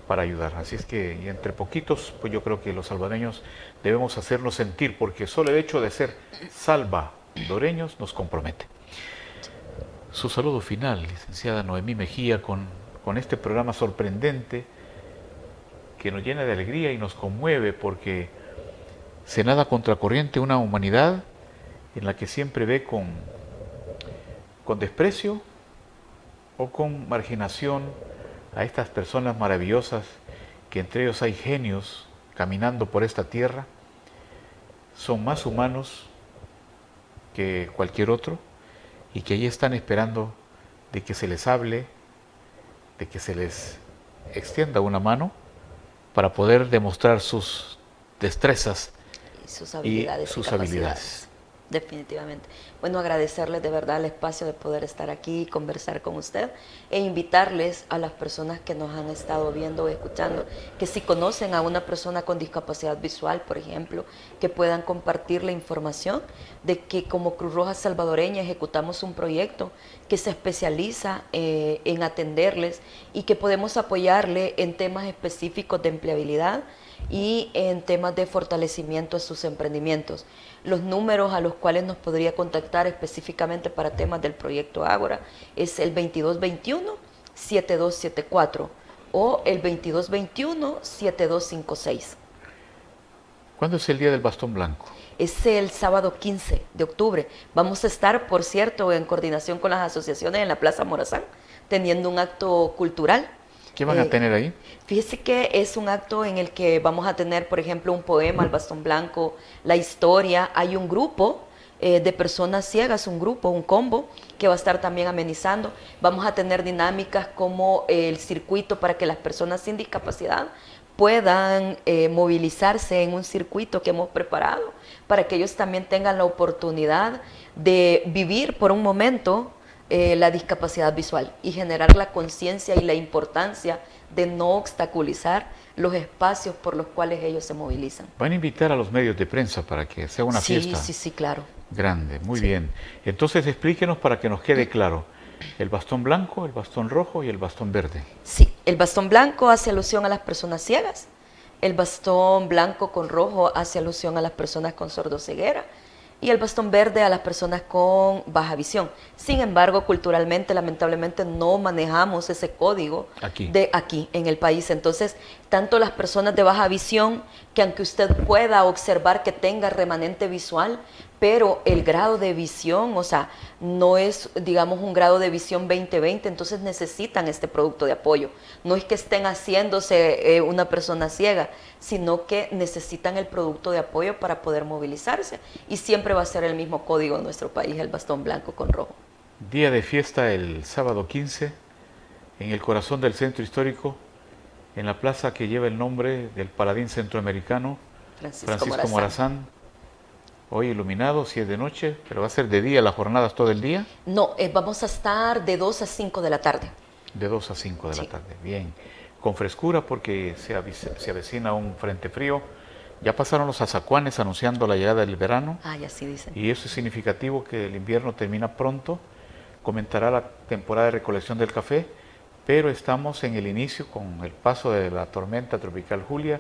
A: ayudar. Así es que, y entre poquitos, pues yo creo que los salvadoreños debemos hacernos sentir, porque solo el hecho de ser salvadoreños nos compromete. Su saludo final, licenciada Noemí Mejía, con este programa sorprendente que nos llena de alegría y nos conmueve, porque se nada contracorriente una humanidad en la que siempre ve con desprecio o con marginación a estas personas maravillosas, que entre ellos hay genios caminando por esta tierra, son más humanos que cualquier otro y que ahí están esperando de que se les hable, de que se les extienda una mano para poder demostrar sus destrezas
B: y sus habilidades. Definitivamente. Bueno, agradecerles de verdad el espacio de poder estar aquí y conversar con usted e invitarles a las personas que nos han estado viendo o escuchando, que si conocen a una persona con discapacidad visual, por ejemplo, que puedan compartir la información de que como Cruz Roja Salvadoreña ejecutamos un proyecto que se especializa en atenderles y que podemos apoyarle en temas específicos de empleabilidad y en temas de fortalecimiento de sus emprendimientos. Los números a los cuales nos podría contactar específicamente para temas del proyecto Ágora es el 2221-7274 o el 2221-7256.
A: ¿Cuándo es el Día del Bastón Blanco?
B: Es el sábado 15 de octubre. Vamos a estar, por cierto, en coordinación con las asociaciones en la Plaza Morazán, teniendo un acto cultural.
A: ¿Qué van a tener ahí?
B: Fíjese que es un acto en el que vamos a tener, por ejemplo, un poema, el bastón blanco, la historia. Hay un grupo de personas ciegas, un combo, que va a estar también amenizando. Vamos a tener dinámicas como el circuito para que las personas sin discapacidad puedan movilizarse en un circuito que hemos preparado, para que ellos también tengan la oportunidad de vivir por un momento la discapacidad visual y generar la conciencia y la importancia de no obstaculizar los espacios por los cuales ellos se movilizan.
A: Van a invitar a los medios de prensa para que sea una fiesta.
B: Sí, claro.
A: Grande, muy bien. Entonces explíquenos para que nos quede claro. El bastón blanco, el bastón rojo y el bastón verde.
B: Sí, el bastón blanco hace alusión a las personas ciegas. El bastón blanco con rojo hace alusión a las personas con sordoceguera. Y el bastón verde a las personas con baja visión. Sin embargo, culturalmente, lamentablemente, no manejamos ese código de aquí en el país. Entonces, tanto las personas de baja visión, que aunque usted pueda observar que tenga remanente visual, pero el grado de visión, o sea, no es, digamos, un grado de visión 20/20, entonces necesitan este producto de apoyo. No es que estén haciéndose una persona ciega, sino que necesitan el producto de apoyo para poder movilizarse. Y siempre va a ser el mismo código en nuestro país, el bastón blanco con rojo.
A: Día de fiesta el sábado 15, en el corazón del centro histórico, en la plaza que lleva el nombre del paladín centroamericano, Francisco Morazán. Hoy iluminado, si es de noche, pero va a ser de día, las jornadas todo el día.
B: No, vamos a estar de 2 a 5 de la tarde.
A: De 2 a 5 de la tarde, bien. Con frescura porque se avecina un frente frío. Ya pasaron los azacuanes anunciando la llegada del verano.
B: Ah, ya sí dicen.
A: Y eso es significativo que el invierno termina pronto. Comenzará la temporada de recolección del café, pero estamos en el inicio con el paso de la tormenta tropical Julia,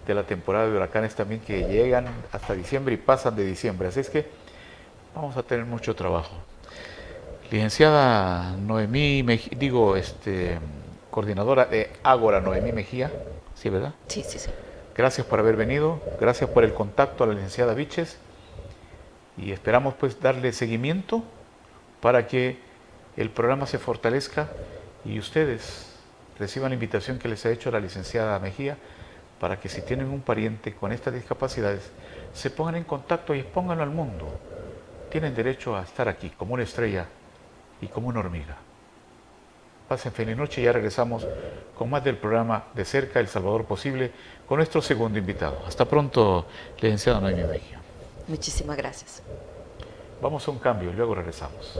A: de la temporada de huracanes también que llegan hasta diciembre y pasan de diciembre. Así es que vamos a tener mucho trabajo. Licenciada Noemí, coordinadora de Ágora, Noemí Mejía, ¿sí, verdad?
B: Sí.
A: Gracias por haber venido, gracias por el contacto a la licenciada Viches y esperamos pues darle seguimiento para que el programa se fortalezca y ustedes reciban la invitación que les ha hecho la licenciada Mejía para que si tienen un pariente con estas discapacidades, se pongan en contacto y expónganlo al mundo. Tienen derecho a estar aquí como una estrella y como una hormiga. Pasen feliz noche y ya regresamos con más del programa De Cerca, El Salvador Posible, con nuestro segundo invitado. Hasta pronto, licenciada Noemí Mejía.
B: Muchísimas gracias.
A: Vamos a un cambio y luego regresamos.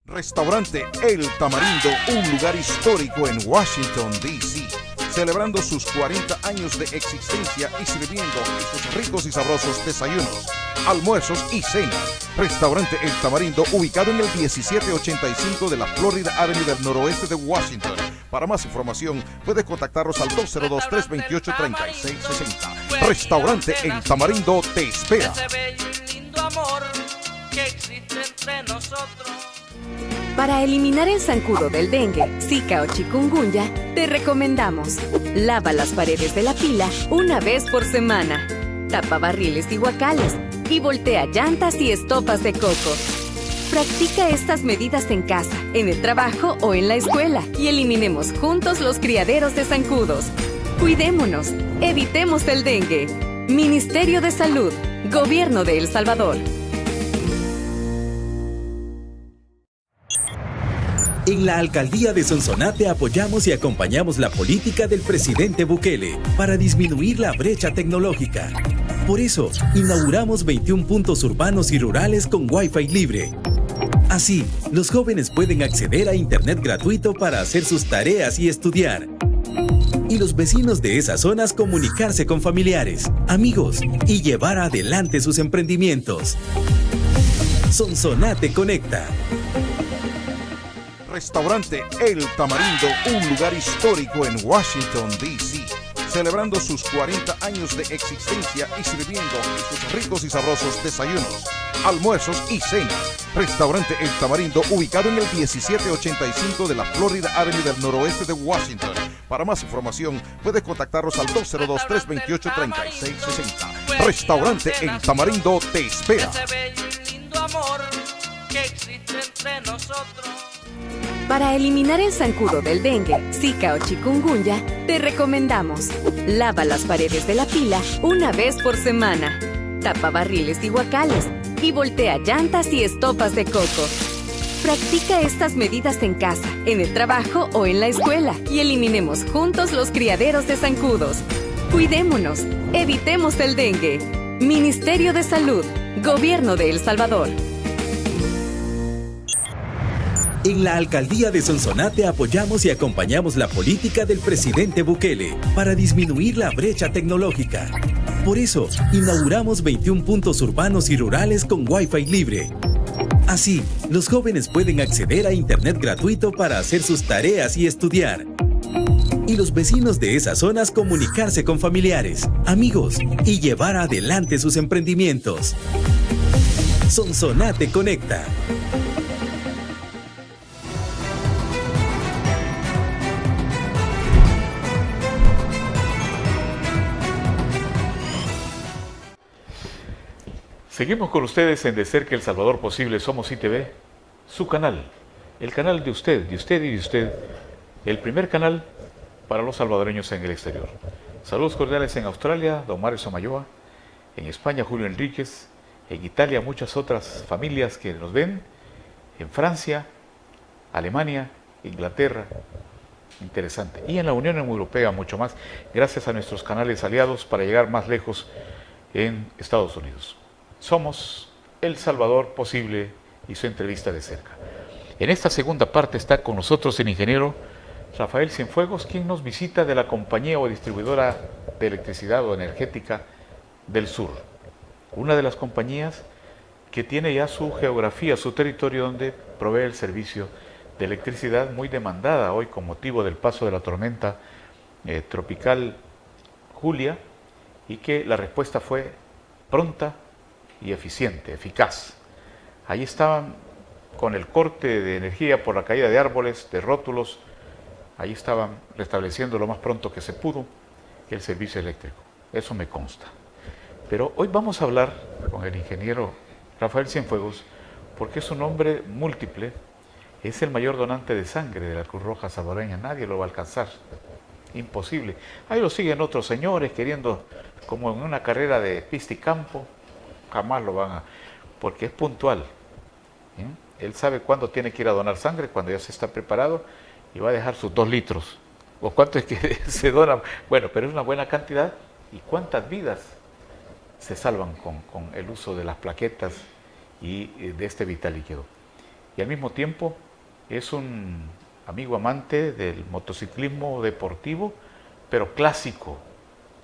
C: Restaurante El Tamarindo, un lugar histórico en Washington, D.C., celebrando sus 40 años de existencia y sirviendo esos ricos y sabrosos desayunos, almuerzos y cenas. Restaurante El Tamarindo, ubicado en el 1785 de la Florida Avenue del noroeste de Washington. Para más información, puede contactarnos al 202-328-3660. Restaurante El Tamarindo te espera.
D: Ese bello y lindo amor que existe entre nosotros.
E: Para eliminar el zancudo del dengue, zika o chikungunya, te recomendamos: lava las paredes de la pila una vez por semana, tapa barriles y guacales y voltea llantas y estopas de coco. Practica estas medidas en casa, en el trabajo o en la escuela y eliminemos juntos los criaderos de zancudos. Cuidémonos, evitemos el dengue. Ministerio de Salud, Gobierno de El Salvador.
F: En la Alcaldía de Sonsonate apoyamos y acompañamos la política del presidente Bukele para disminuir la brecha tecnológica. Por eso, inauguramos 21 puntos urbanos y rurales con Wi-Fi libre. Así, los jóvenes pueden acceder a Internet gratuito para hacer sus tareas y estudiar. Y los vecinos de esas zonas comunicarse con familiares, amigos y llevar adelante sus emprendimientos. Sonsonate Conecta.
C: Restaurante El Tamarindo, un lugar histórico en Washington, D.C., celebrando sus 40 años de existencia y sirviendo esos ricos y sabrosos desayunos, almuerzos y cenas. Restaurante El Tamarindo, ubicado en el 1785 de la Florida Avenue del noroeste de Washington. Para más información, puedes contactarnos al 202-328-3660. Restaurante El Tamarindo te espera.
D: Ese bello y lindo amor que existe entre nosotros.
E: Para eliminar el zancudo del dengue, zika o chikungunya, te recomendamos: lava las paredes de la pila una vez por semana, tapa barriles y guacales y voltea llantas y estopas de coco. Practica estas medidas en casa, en el trabajo o en la escuela y eliminemos juntos los criaderos de zancudos. Cuidémonos, evitemos el dengue. Ministerio de Salud, Gobierno de El Salvador.
F: En la Alcaldía de Sonsonate apoyamos y acompañamos la política del presidente Bukele para disminuir la brecha tecnológica. Por eso, inauguramos 21 puntos urbanos y rurales con Wi-Fi libre. Así, los jóvenes pueden acceder a Internet gratuito para hacer sus tareas y estudiar. Y los vecinos de esas zonas comunicarse con familiares, amigos y llevar adelante sus emprendimientos. Sonsonate Conecta.
A: Seguimos con ustedes en De Cerca El Salvador Posible. Somos ITV, su canal, el canal de usted y de usted, el primer canal para los salvadoreños en el exterior. Saludos cordiales en Australia, don Mario Samayoa, en España Julio Enríquez, en Italia muchas otras familias que nos ven, en Francia, Alemania, Inglaterra, interesante, y en la Unión Europea mucho más, gracias a nuestros canales aliados para llegar más lejos en Estados Unidos. Somos El Salvador Posible y su entrevista de cerca. En esta segunda parte está con nosotros el ingeniero Rafael Cienfuegos, quien nos visita de la compañía o distribuidora de electricidad o energética del sur. Una de las compañías que tiene ya su geografía, su territorio donde provee el servicio de electricidad muy demandada hoy con motivo del paso de la tormenta tropical Julia, y que la respuesta fue pronta y eficiente, eficaz. Ahí estaban con el corte de energía por la caída de árboles, de rótulos, ahí estaban restableciendo lo más pronto que se pudo el servicio eléctrico. Eso me consta. Pero hoy vamos a hablar con el ingeniero Rafael Cienfuegos porque es un hombre múltiple, es el mayor donante de sangre de la Cruz Roja salvadoreña, nadie lo va a alcanzar, imposible. Ahí lo siguen otros señores queriendo, como en una carrera de pista y campo, jamás lo van a, porque es puntual. Él sabe cuándo tiene que ir a donar sangre, cuando ya se está preparado y va a dejar sus 2 litros. ¿O cuánto es que se dona? Bueno, pero es una buena cantidad. ¿Y cuántas vidas se salvan con el uso de las plaquetas y de este vital líquido? Y al mismo tiempo es un amigo amante del motociclismo deportivo, pero clásico,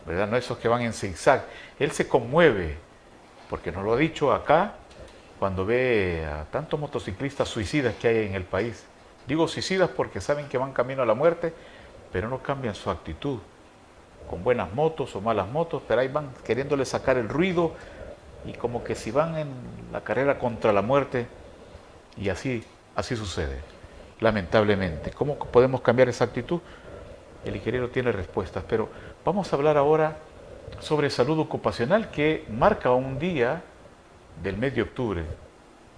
A: ¿verdad? No esos que van en zigzag. Él se conmueve, porque nos lo ha dicho acá, cuando ve a tantos motociclistas suicidas que hay en el país. Digo suicidas porque saben que van camino a la muerte, pero no cambian su actitud, con buenas motos o malas motos, pero ahí van queriéndole sacar el ruido, y como que si van en la carrera contra la muerte, y así sucede, lamentablemente. ¿Cómo podemos cambiar esa actitud? El ingeniero tiene respuestas, pero vamos a hablar ahora sobre salud ocupacional, que marca un día del mes de octubre,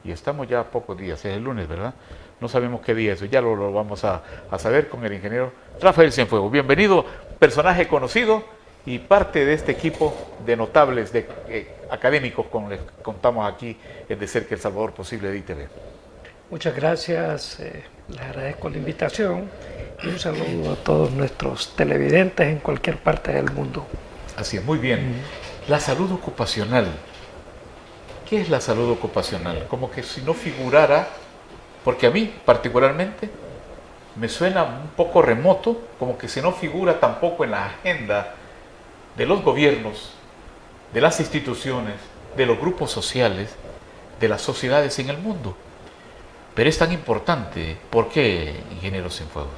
A: y estamos ya a pocos días, es el lunes, ¿verdad? No sabemos qué día es, ya lo vamos a saber con el ingeniero Rafael Cienfuegos. Bienvenido, personaje conocido y parte de este equipo de notables, de académicos con los que contamos aquí en De Cerca El Salvador Posible de ITV.
G: Muchas gracias, Les agradezco la invitación y un saludo a todos nuestros televidentes en cualquier parte del mundo.
A: Así es, muy bien. La salud ocupacional. ¿Qué es la salud ocupacional? Como que si no figurara, porque a mí particularmente me suena un poco remoto, como que si no figura tampoco en la agenda de los gobiernos, de las instituciones, de los grupos sociales, de las sociedades en el mundo. Pero es tan importante. ¿Por qué, ingeniero Cienfuegos?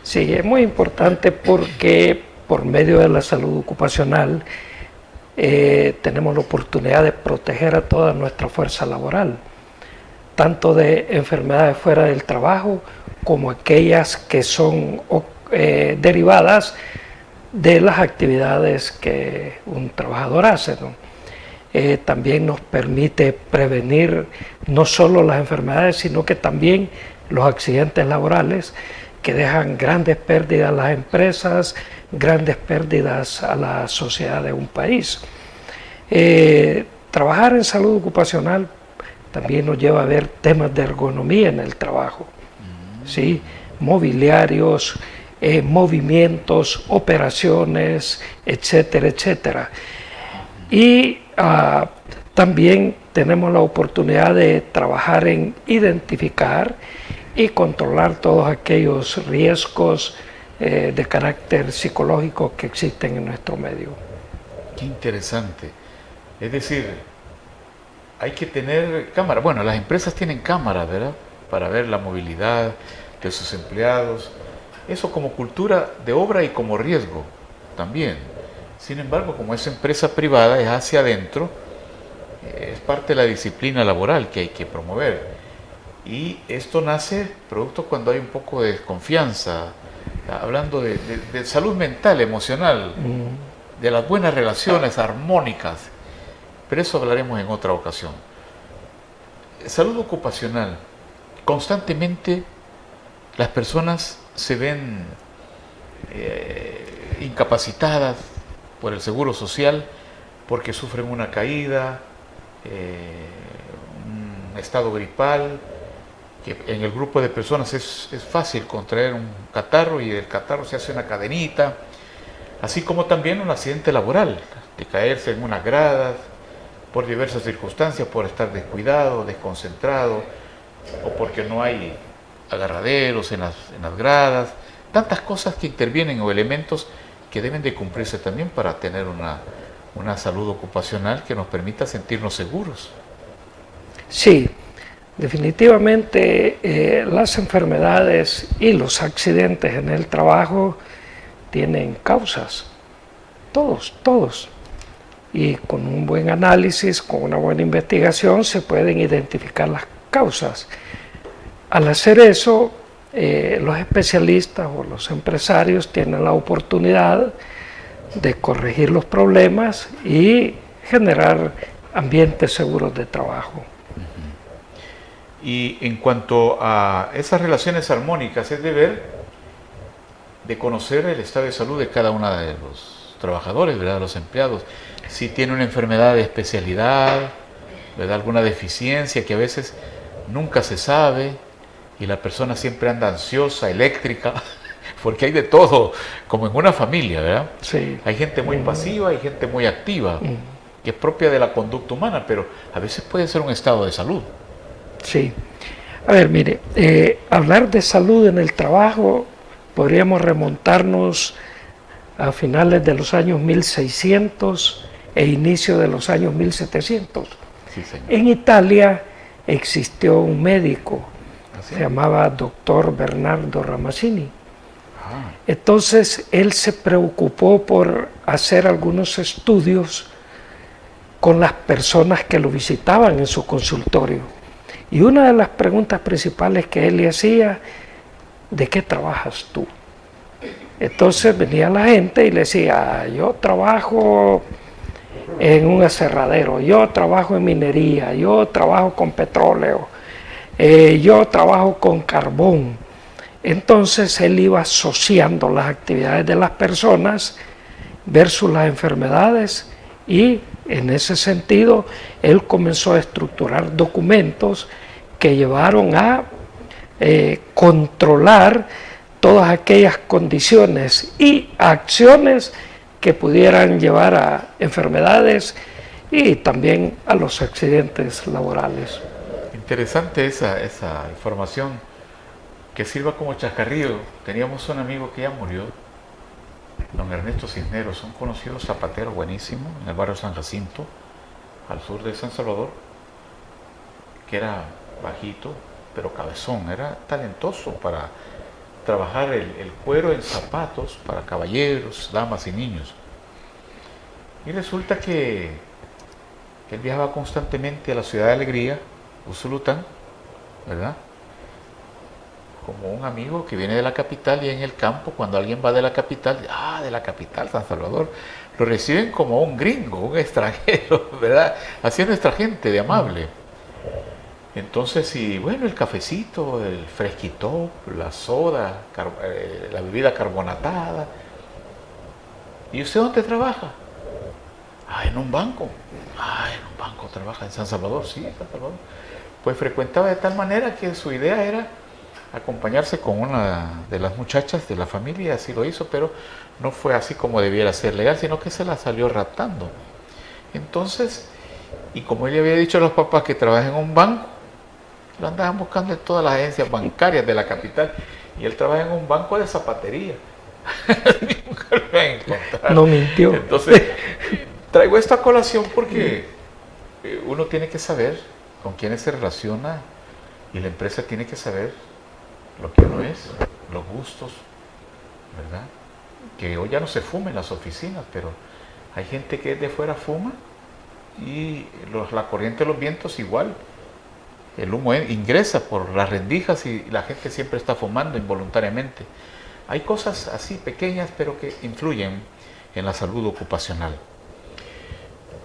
G: Sí, es muy importante porque por medio de la salud ocupacional tenemos la oportunidad de proteger a toda nuestra fuerza laboral, tanto de enfermedades fuera del trabajo como aquellas que son derivadas de las actividades que un trabajador hace, ¿no? También nos permite prevenir no solo las enfermedades, sino que también los accidentes laborales que dejan grandes pérdidas a las empresas, grandes pérdidas a la sociedad de un país. Trabajar en salud ocupacional también nos lleva a ver temas de ergonomía en el trabajo, ¿sí? Mobiliarios, movimientos, operaciones, etcétera, etcétera. Y también tenemos la oportunidad de trabajar en identificar y controlar todos aquellos riesgos de carácter psicológico que existen en nuestro medio.
A: Qué interesante. Es decir, hay que tener cámara. Bueno, las empresas tienen cámaras, ¿verdad? Para ver la movilidad de sus empleados. Eso como cultura de obra y como riesgo también. Sin embargo, como es empresa privada, es hacia adentro, es parte de la disciplina laboral que hay que promover. Y esto nace producto cuando hay un poco de desconfianza, hablando de salud mental, emocional, de las buenas relaciones armónicas. Pero eso hablaremos en otra ocasión. Salud ocupacional. Constantemente las personas se ven incapacitadas por el Seguro Social porque sufren una caída, un estado gripal, que en el grupo de personas es fácil contraer un catarro y del catarro se hace una cadenita, así como también un accidente laboral, de caerse en unas gradas por diversas circunstancias, por estar descuidado, desconcentrado, o porque no hay agarraderos en las gradas, tantas cosas que intervienen o elementos que deben de cumplirse también para tener una salud ocupacional que nos permita sentirnos seguros.
G: Sí, definitivamente las enfermedades y los accidentes en el trabajo tienen causas, todos. Y con un buen análisis, con una buena investigación, se pueden identificar las causas. Al hacer eso, los especialistas o los empresarios tienen la oportunidad de corregir los problemas y generar ambientes seguros de trabajo.
A: Y en cuanto a esas relaciones armónicas, es deber de conocer el estado de salud de cada uno de los trabajadores, ¿verdad? Los empleados. Si tiene una enfermedad de especialidad, ¿verdad? Alguna deficiencia que a veces nunca se sabe y la persona siempre anda ansiosa, eléctrica, porque hay de todo, como en una familia, ¿verdad?
G: Sí.
A: Hay gente muy pasiva, hay gente muy activa, que es propia de la conducta humana, pero a veces puede ser un estado de salud.
G: Sí. A ver, mire, hablar de salud en el trabajo podríamos remontarnos a finales de los años 1600 e inicio de los años 1700.
A: Sí, señor.
G: En Italia existió un médico, se llamaba doctor Bernardo Ramazzini. Entonces él se preocupó por hacer algunos estudios con las personas que lo visitaban en su consultorio. Y una de las preguntas principales que él le hacía, ¿de qué trabajas tú? Entonces venía la gente y le decía, yo trabajo en un aserradero, yo trabajo en minería, yo trabajo con petróleo, yo trabajo con carbón. Entonces él iba asociando las actividades de las personas versus las enfermedades y en ese sentido él comenzó a estructurar documentos que llevaron a controlar todas aquellas condiciones y acciones que pudieran llevar a enfermedades y también a los accidentes laborales.
A: Interesante esa información que sirva como chascarrillo. Teníamos un amigo que ya murió, don Ernesto Cisneros, un conocido zapatero buenísimo en el barrio San Jacinto, al sur de San Salvador, que era bajito, pero cabezón, era talentoso para trabajar el cuero en zapatos para caballeros, damas y niños. Y resulta que él viajaba constantemente a la Ciudad de Alegría, Usulután, ¿verdad? Como un amigo que viene de la capital, y en el campo, cuando alguien va de la capital, de la capital, San Salvador, lo reciben como un gringo, un extranjero, ¿verdad? Así es nuestra gente, de amable. Entonces, y bueno, el cafecito, el fresquito, la soda, la bebida carbonatada. ¿Y usted dónde trabaja? En un banco. En un banco trabaja en San Salvador, sí, en San Salvador. Pues frecuentaba de tal manera que su idea era acompañarse con una de las muchachas de la familia, así lo hizo, pero no fue así como debiera ser legal, sino que se la salió raptando. Entonces, y como él le había dicho a los papás que trabaja en un banco, lo andaban buscando en todas las agencias bancarias de la capital, y él trabaja en un banco de zapatería. Nunca lo iban a encontrar.
G: No mintió.
A: Entonces, traigo esta colación porque uno tiene que saber con quiénes se relaciona, y la empresa tiene que saber lo que uno es, los gustos, ¿verdad? Que hoy ya no se fuma en las oficinas, pero hay gente que de fuera fuma, y la corriente de los vientos igual. El humo ingresa por las rendijas y la gente siempre está fumando involuntariamente. Hay cosas así pequeñas, pero que influyen en la salud ocupacional.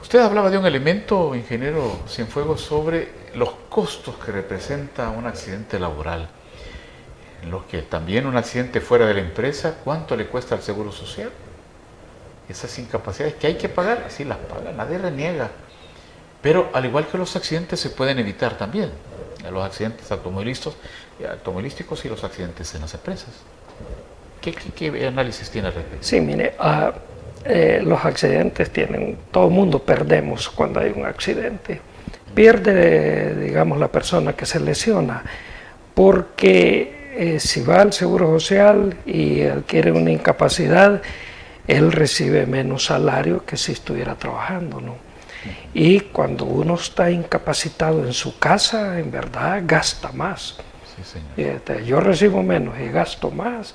A: Usted hablaba de un elemento, ingeniero Cienfuegos, sobre los costos que representa un accidente laboral. En los que también un accidente fuera de la empresa, ¿cuánto le cuesta al Seguro Social? Esas incapacidades que hay que pagar, sí las paga, nadie reniega. Pero al igual que los accidentes se pueden evitar también, los accidentes automovilísticos y los accidentes en las empresas. ¿Qué análisis tiene al respecto?
G: Sí, mire, los accidentes todo el mundo perdemos cuando hay un accidente. Pierde, digamos, la persona que se lesiona, porque si va al Seguro Social y adquiere una incapacidad, él recibe menos salario que si estuviera trabajando, ¿no? Y cuando uno está incapacitado en su casa, en verdad gasta más.
A: Sí, señor.
G: Yo recibo menos y gasto más.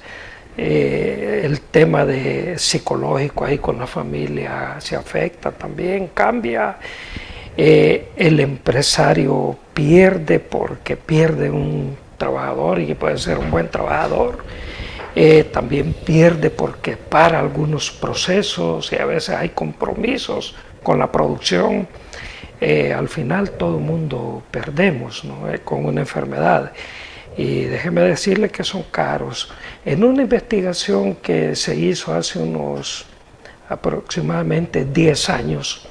G: El tema psicológico ahí con la familia se afecta también, cambia. El empresario pierde porque pierde un trabajador y puede ser un buen trabajador. También pierde porque para algunos procesos y a veces hay compromisos con la producción. Al final todo el mundo perdemos, ¿no? Con una enfermedad. Y déjeme decirle que son caros. En una investigación que se hizo hace unos aproximadamente 10 años,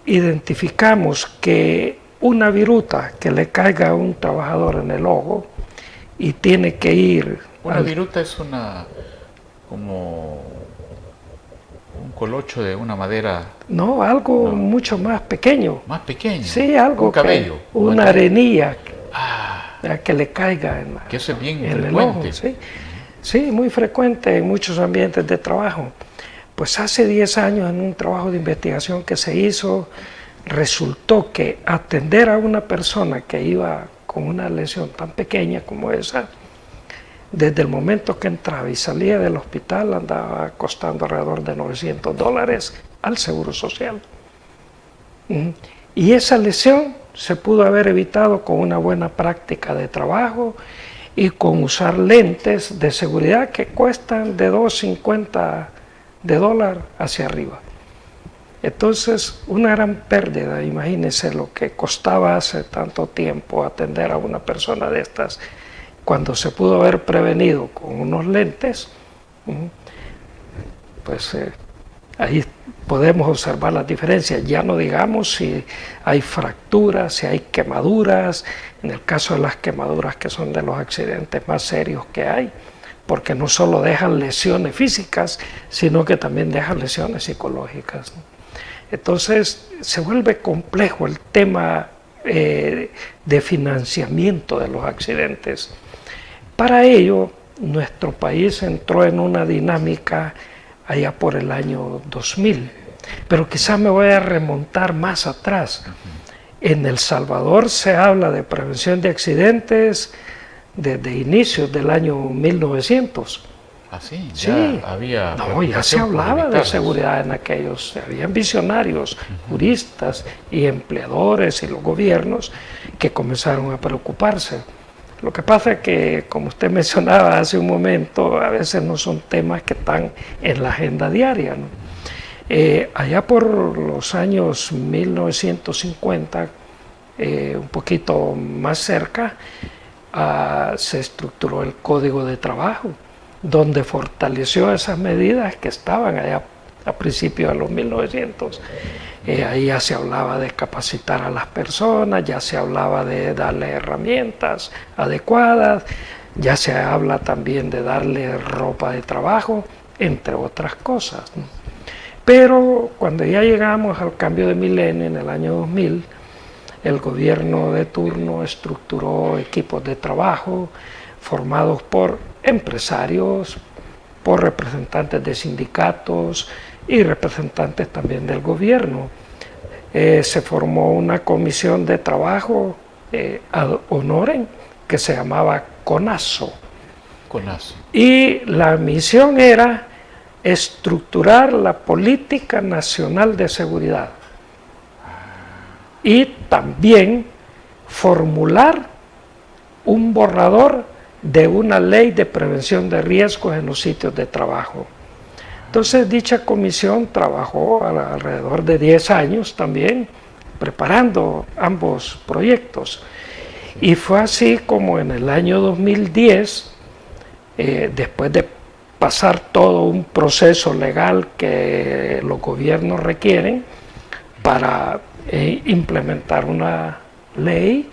G: identificamos que una viruta que le caiga a un trabajador en el ojo y tiene que ir...
A: Una viruta es como un colocho de una madera...
G: No, algo mucho más pequeño.
A: ¿Más pequeño?
G: Sí, algo
A: un cabello.
G: Una arenilla que le caiga
A: que eso es bien
G: en
A: frecuente.
G: El ojo, ¿sí? Sí, muy frecuente en muchos ambientes de trabajo. Pues hace 10 años en un trabajo de investigación que se hizo, resultó que atender a una persona que iba con una lesión tan pequeña como esa, desde el momento que entraba y salía del hospital andaba costando alrededor de $900 al Seguro Social. Y esa lesión se pudo haber evitado con una buena práctica de trabajo y con usar lentes de seguridad que cuestan de $2.50 hacia arriba. Entonces, una gran pérdida, imagínense lo que costaba hace tanto tiempo atender a una persona de estas, cuando se pudo haber prevenido con unos lentes, pues ahí podemos observar las diferencias. Ya no digamos si hay fracturas, si hay quemaduras, en el caso de las quemaduras, que son de los accidentes más serios que hay, porque no solo dejan lesiones físicas, sino que también dejan lesiones psicológicas, ¿no? Entonces se vuelve complejo el tema de financiamiento de los accidentes. Para ello, nuestro país entró en una dinámica allá por el año 2000, pero quizás me voy a remontar más atrás. En El Salvador se habla de prevención de accidentes desde inicios del año 1900.
A: ¿Ah, sí?
G: Sí.
A: Ya había...
G: No, ya se hablaba de seguridad en aquellos, habían visionarios, juristas y empleadores y los gobiernos que comenzaron a preocuparse. Lo que pasa es que, como usted mencionaba hace un momento, a veces no son temas que están en la agenda diaria, ¿no? Allá por los años 1950, un poquito más cerca, se estructuró el Código de Trabajo, donde fortaleció esas medidas que estaban allá a principios de los 1900. Ahí ya se hablaba de capacitar a las personas, ya se hablaba de darle herramientas adecuadas, ya se habla también de darle ropa de trabajo, entre otras cosas, ¿no? Pero cuando ya llegamos al cambio de milenio en el año 2000, el gobierno de turno estructuró equipos de trabajo formados por empresarios, por representantes de sindicatos y representantes también del gobierno. Se formó una comisión de trabajo ad honorem que se llamaba CONASO.
A: CONASO.
G: Y la misión era estructurar la política nacional de seguridad y también formular un borrador de una ley de prevención de riesgos en los sitios de trabajo. Entonces dicha comisión trabajó alrededor de 10 años también preparando ambos proyectos, y fue así como en el año 2010, después de pasar todo un proceso legal que los gobiernos requieren para implementar una ley,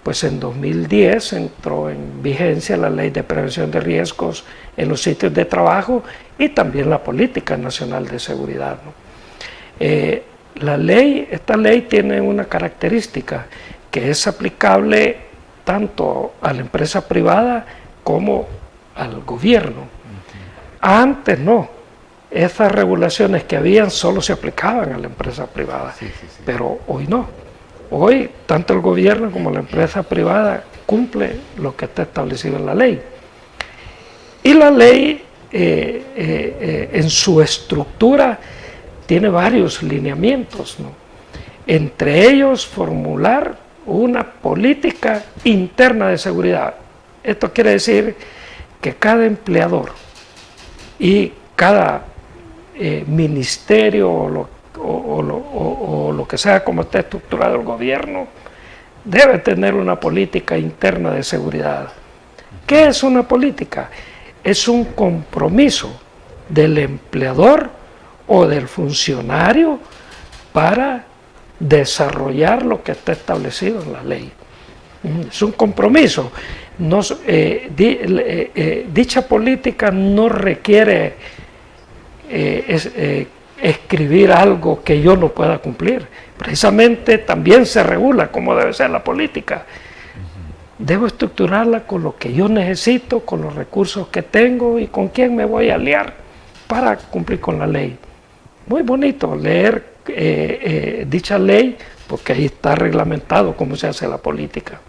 G: pues en 2010 entró en vigencia la Ley de Prevención de Riesgos en los sitios de trabajo y también la Política Nacional de Seguridad, ¿no? Esta ley tiene una característica, que es aplicable tanto a la empresa privada como al gobierno. Antes no, esas regulaciones que habían solo se aplicaban a la empresa privada, pero hoy no. Hoy, tanto el gobierno como la empresa privada cumple lo que está establecido en la ley. Y la ley, en su estructura, tiene varios lineamientos, ¿no? Entre ellos, formular una política interna de seguridad. Esto quiere decir que cada empleador y cada ministerio o lo que sea como está estructurado el gobierno debe tener una política interna de seguridad. ¿Qué es una política? Es un compromiso del empleador o del funcionario para desarrollar lo que está establecido en la ley. Es un compromiso. Dicha política no requiere escribir algo que yo no pueda cumplir. Precisamente también se regula cómo debe ser la política. Debo estructurarla con lo que yo necesito, con los recursos que tengo y con quién me voy a aliar para cumplir con la ley. Muy bonito leer dicha ley, porque ahí está reglamentado cómo se hace la política.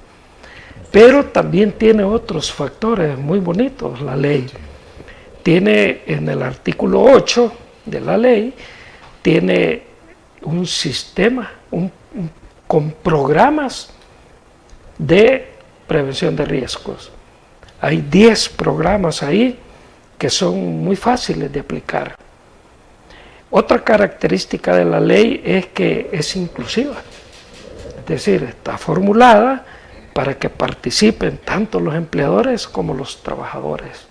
G: Pero también tiene otros factores muy bonitos la ley. Tiene en el artículo 8 de la ley, tiene un sistema con programas de prevención de riesgos. Hay 10 programas ahí que son muy fáciles de aplicar. Otra característica de la ley es que es inclusiva, es decir, está formulada para que participen tanto los empleadores como los trabajadores.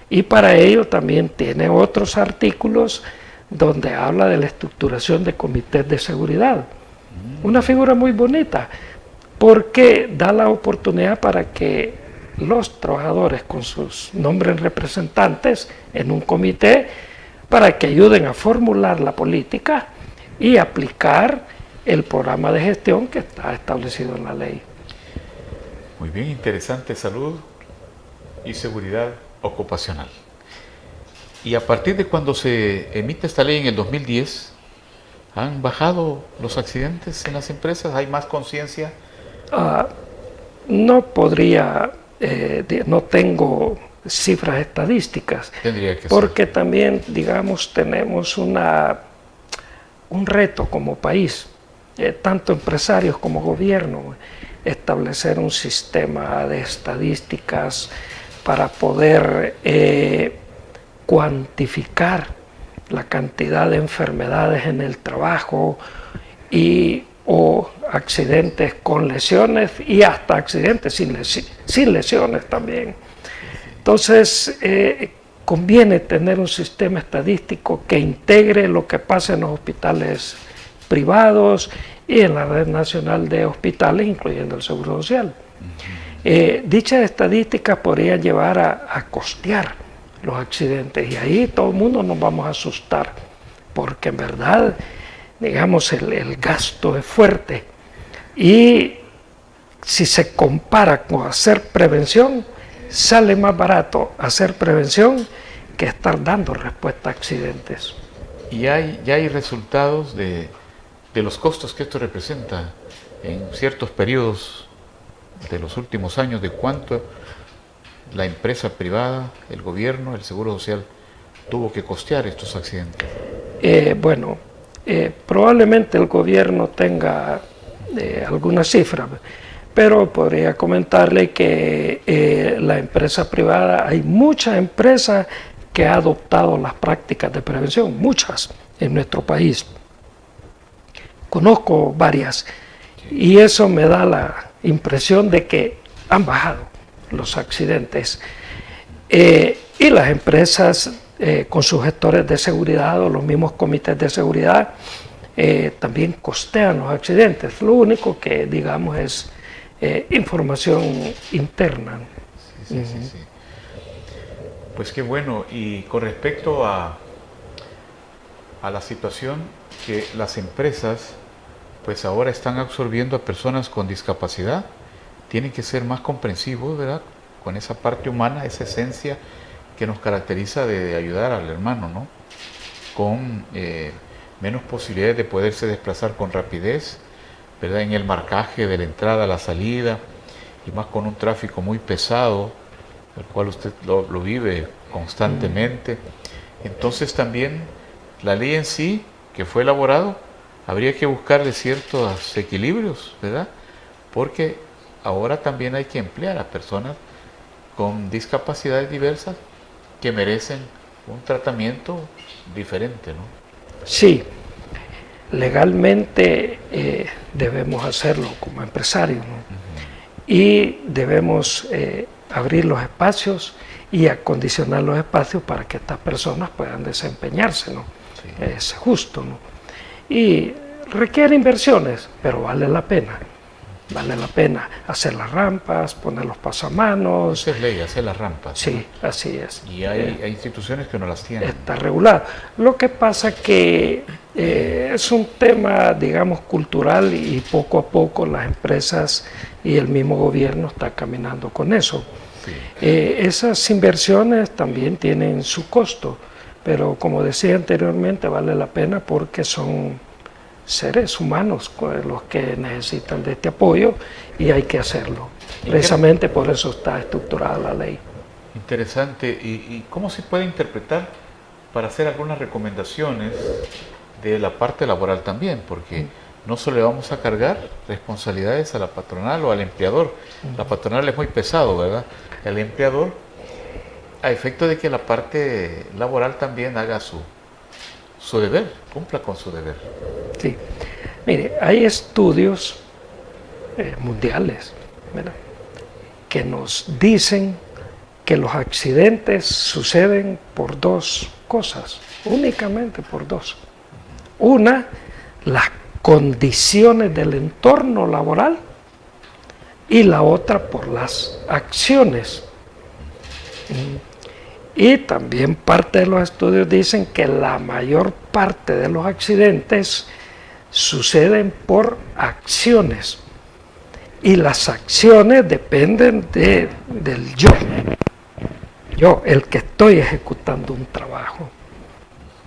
G: Y para ello también tiene otros artículos donde habla de la estructuración de comités de seguridad. Una figura muy bonita, porque da la oportunidad para que los trabajadores con sus nombres representantes en un comité, para que ayuden a formular la política y aplicar el programa de gestión que está establecido en la ley.
A: Muy bien, interesante. Salud y seguridad ocupacional. Y a partir de cuando se emite esta ley en el 2010, ¿han bajado los accidentes en las empresas? ¿Hay más conciencia?
G: No podría, no tengo cifras estadísticas,
A: Tendría que
G: porque
A: ser.
G: también, digamos, tenemos un reto como país, tanto empresarios como gobierno, establecer un sistema de estadísticas para poder cuantificar la cantidad de enfermedades en el trabajo o accidentes con lesiones y hasta accidentes sin lesiones también. Entonces, conviene tener un sistema estadístico que integre lo que pasa en los hospitales privados y en la red nacional de hospitales, incluyendo el Seguro Social. Dichas estadísticas podrían llevar a costear los accidentes, y ahí todo el mundo nos vamos a asustar, porque en verdad, digamos, el gasto es fuerte, y si se compara con hacer prevención, sale más barato hacer prevención que estar dando respuesta a accidentes.
A: Y ya hay resultados de los costos que esto representa en ciertos periodos de los últimos años, de cuánto la empresa privada, el gobierno, el Seguro Social tuvo que costear estos accidentes.
G: Probablemente el gobierno tenga alguna cifra, pero podría comentarle que la empresa privada, hay muchas empresas que han adoptado las prácticas de prevención, muchas en nuestro país. Conozco varias, y eso me da la impresión de que han bajado los accidentes. Y las empresas con sus gestores de seguridad o los mismos comités de seguridad también costean los accidentes. Lo único que, digamos, es información interna.
A: Sí. Pues qué bueno. Y con respecto a la situación que las empresas pues ahora están absorbiendo a personas con discapacidad, tienen que ser más comprensivos, ¿verdad?, con esa parte humana, esa esencia que nos caracteriza de ayudar al hermano, ¿no?, con menos posibilidades de poderse desplazar con rapidez, ¿verdad?, en el marcaje de la entrada a la salida, y más con un tráfico muy pesado, el cual usted lo vive constantemente. Entonces también la ley en sí, que fue elaborado, habría que buscarle ciertos equilibrios, ¿verdad?, porque ahora también hay que emplear a personas con discapacidades diversas que merecen un tratamiento diferente, ¿no?
G: Sí, legalmente debemos hacerlo como empresarios, ¿no? Y debemos abrir los espacios y acondicionar los espacios para que estas personas puedan desempeñarse, ¿no? Sí. Es justo, ¿no? Y requiere inversiones, pero vale la pena. Vale la pena hacer las rampas, poner los pasamanos.
A: Esa es ley, hacer las rampas.
G: Sí, ¿no? Así es.
A: Y hay instituciones que no las tienen.
G: Está regulado. Lo que pasa que es un tema, digamos, cultural, y poco a poco las empresas y el mismo gobierno está caminando con eso. Sí. Esas inversiones también tienen su costo, pero como decía anteriormente, vale la pena porque son seres humanos los que necesitan de este apoyo, y hay que hacerlo. Precisamente por eso está estructurada la ley.
A: Interesante. ¿Y cómo se puede interpretar para hacer algunas recomendaciones de la parte laboral también? Porque no solo le vamos a cargar responsabilidades a la patronal o al empleador. La patronal es muy pesado, ¿verdad? El empleador, a efecto de que la parte laboral también haga su deber, cumpla con su deber.
G: Sí, mire, hay estudios mundiales, ¿verdad?, que nos dicen que los accidentes suceden por dos cosas, únicamente por dos. Una, las condiciones del entorno laboral, y la otra por las acciones. Y también parte de los estudios dicen que la mayor parte de los accidentes suceden por acciones. Y las acciones dependen del yo. Yo, el que estoy ejecutando un trabajo.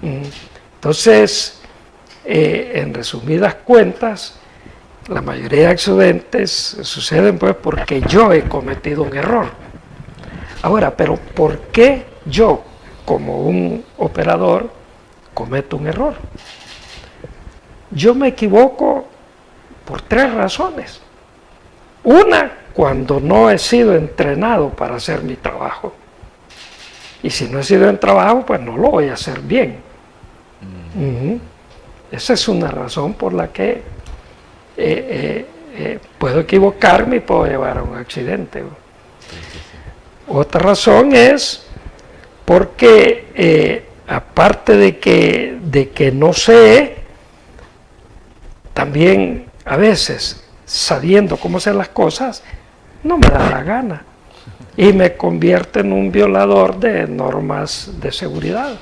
G: Entonces, en resumidas cuentas, la mayoría de accidentes suceden pues porque yo he cometido un error. Ahora, pero ¿por qué yo, como un operador, cometo un error? Yo me equivoco por tres razones. Una, cuando no he sido entrenado para hacer mi trabajo. Y si no he sido en trabajo, pues no lo voy a hacer bien. Esa es una razón por la que puedo equivocarme y puedo llevar a un accidente. Otra razón es porque aparte de que no sé, también a veces sabiendo cómo hacer las cosas no me da la gana y me convierte en un violador de normas de seguridad.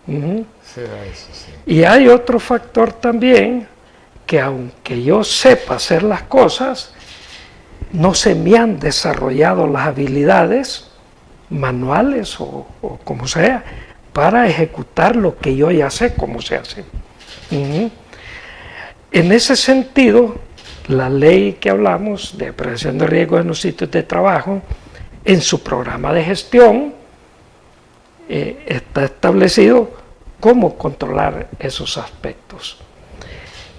A: Será eso, sí.
G: Y hay otro factor también, que aunque yo sepa hacer las cosas, no se me han desarrollado las habilidades manuales o como sea, para ejecutar lo que yo ya sé cómo se hace. En ese sentido, la ley que hablamos de prevención de riesgos en los sitios de trabajo, en su programa de gestión, está establecido cómo controlar esos aspectos.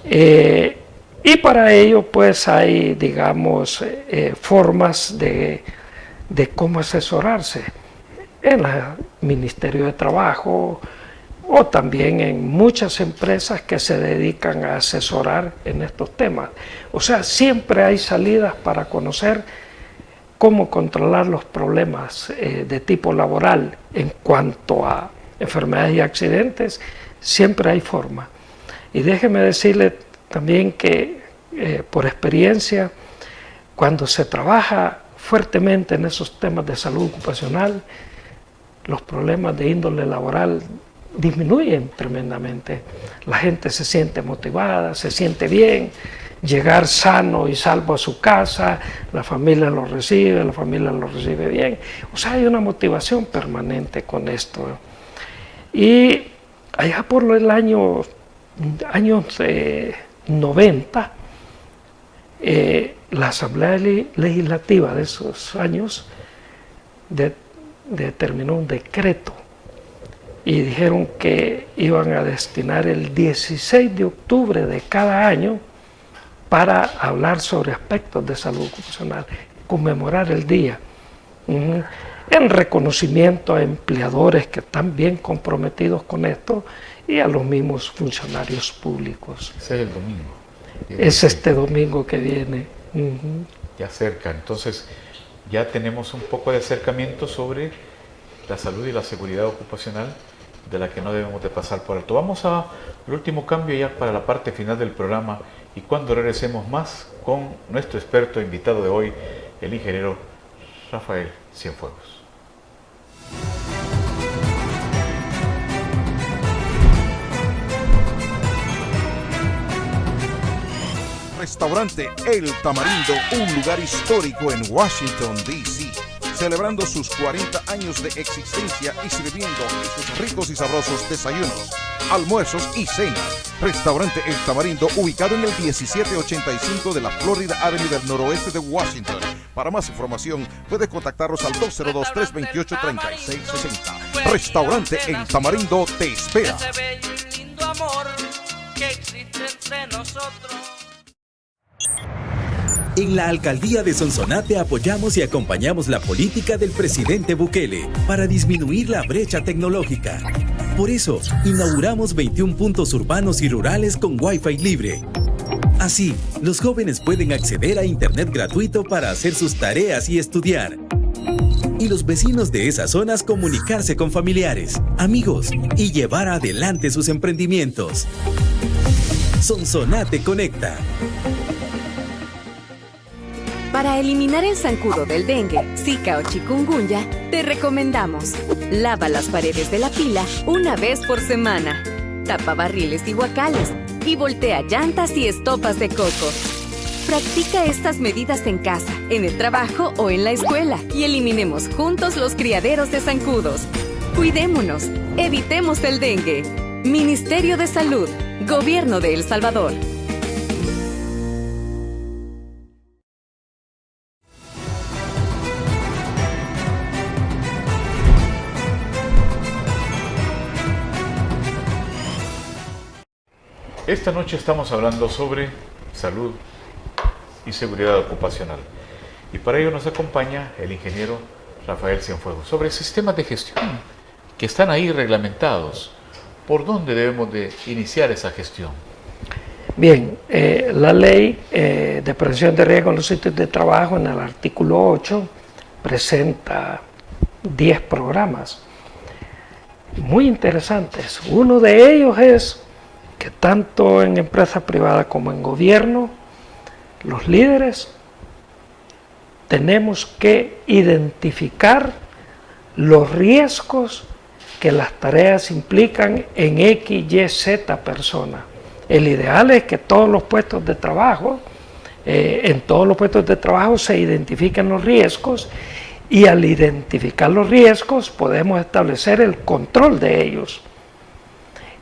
G: Y para ello pues hay, digamos, formas de cómo asesorarse en el Ministerio de Trabajo o también en muchas empresas que se dedican a asesorar en estos temas. O sea, siempre hay salidas para conocer cómo controlar los problemas de tipo laboral. En cuanto a enfermedades y accidentes, siempre hay forma. Y déjeme decirle también que por experiencia, cuando se trabaja fuertemente en esos temas de salud ocupacional, los problemas de índole laboral disminuyen tremendamente. La gente se siente motivada, se siente bien, llegar sano y salvo a su casa, la familia lo recibe bien. O sea, hay una motivación permanente con esto. Y allá por el años 90, la Asamblea Legislativa de esos años determinó un decreto y dijeron que iban a destinar el 16 de octubre de cada año para hablar sobre aspectos de salud ocupacional, conmemorar el día, en reconocimiento a empleadores que están bien comprometidos con esto y a los mismos funcionarios públicos.
A: Ese es el domingo.
G: Es este domingo que viene.
A: Ya cerca, entonces ya tenemos un poco de acercamiento sobre la salud y la seguridad ocupacional, de la que no debemos de pasar por alto. Vamos al último cambio ya para la parte final del programa, y cuando regresemos más con nuestro experto invitado de hoy, el ingeniero Rafael Cienfuegos.
C: Restaurante El Tamarindo, un lugar histórico en Washington, D.C., celebrando sus 40 años de existencia y sirviendo esos ricos y sabrosos desayunos, almuerzos y cenas. Restaurante El Tamarindo, ubicado en el 1785 de la Florida Avenue del noroeste de Washington. Para más información, puede contactarnos al 202-328-3660. Restaurante El Tamarindo te espera.
D: Ese bello y lindo amor que existe entre nosotros.
F: En la Alcaldía de Sonsonate apoyamos y acompañamos la política del presidente Bukele para disminuir la brecha tecnológica. Por eso, inauguramos 21 puntos urbanos y rurales con Wi-Fi libre. Así, los jóvenes pueden acceder a Internet gratuito para hacer sus tareas y estudiar. y los vecinos de esas zonas comunicarse con familiares, amigos y llevar adelante sus emprendimientos. Sonsonate Conecta.
E: Para eliminar el zancudo del dengue, zika o chikungunya, te recomendamos: lava las paredes de la pila una vez por semana, tapa barriles y guacales y voltea llantas y estopas de coco. Practica estas medidas en casa, en el trabajo o en la escuela y eliminemos juntos los criaderos de zancudos. Cuidémonos, evitemos el dengue. Ministerio de Salud, Gobierno de El Salvador.
A: Esta noche estamos hablando sobre salud y seguridad ocupacional. Y para ello nos acompaña el ingeniero Rafael Cienfuegos sobre sistemas de gestión que están ahí reglamentados. ¿Por dónde debemos de iniciar esa gestión?
G: Bien, la ley de prevención de riesgo en los sitios de trabajo en el artículo 8 presenta 10 programas muy interesantes. Uno de ellos es que tanto en empresa privada como en gobierno, los líderes tenemos que identificar los riesgos que las tareas implican en X, Y, Z personas. El ideal es que todos los puestos de trabajo, en todos los puestos de trabajo se identifiquen los riesgos, y al identificar los riesgos podemos establecer el control de ellos.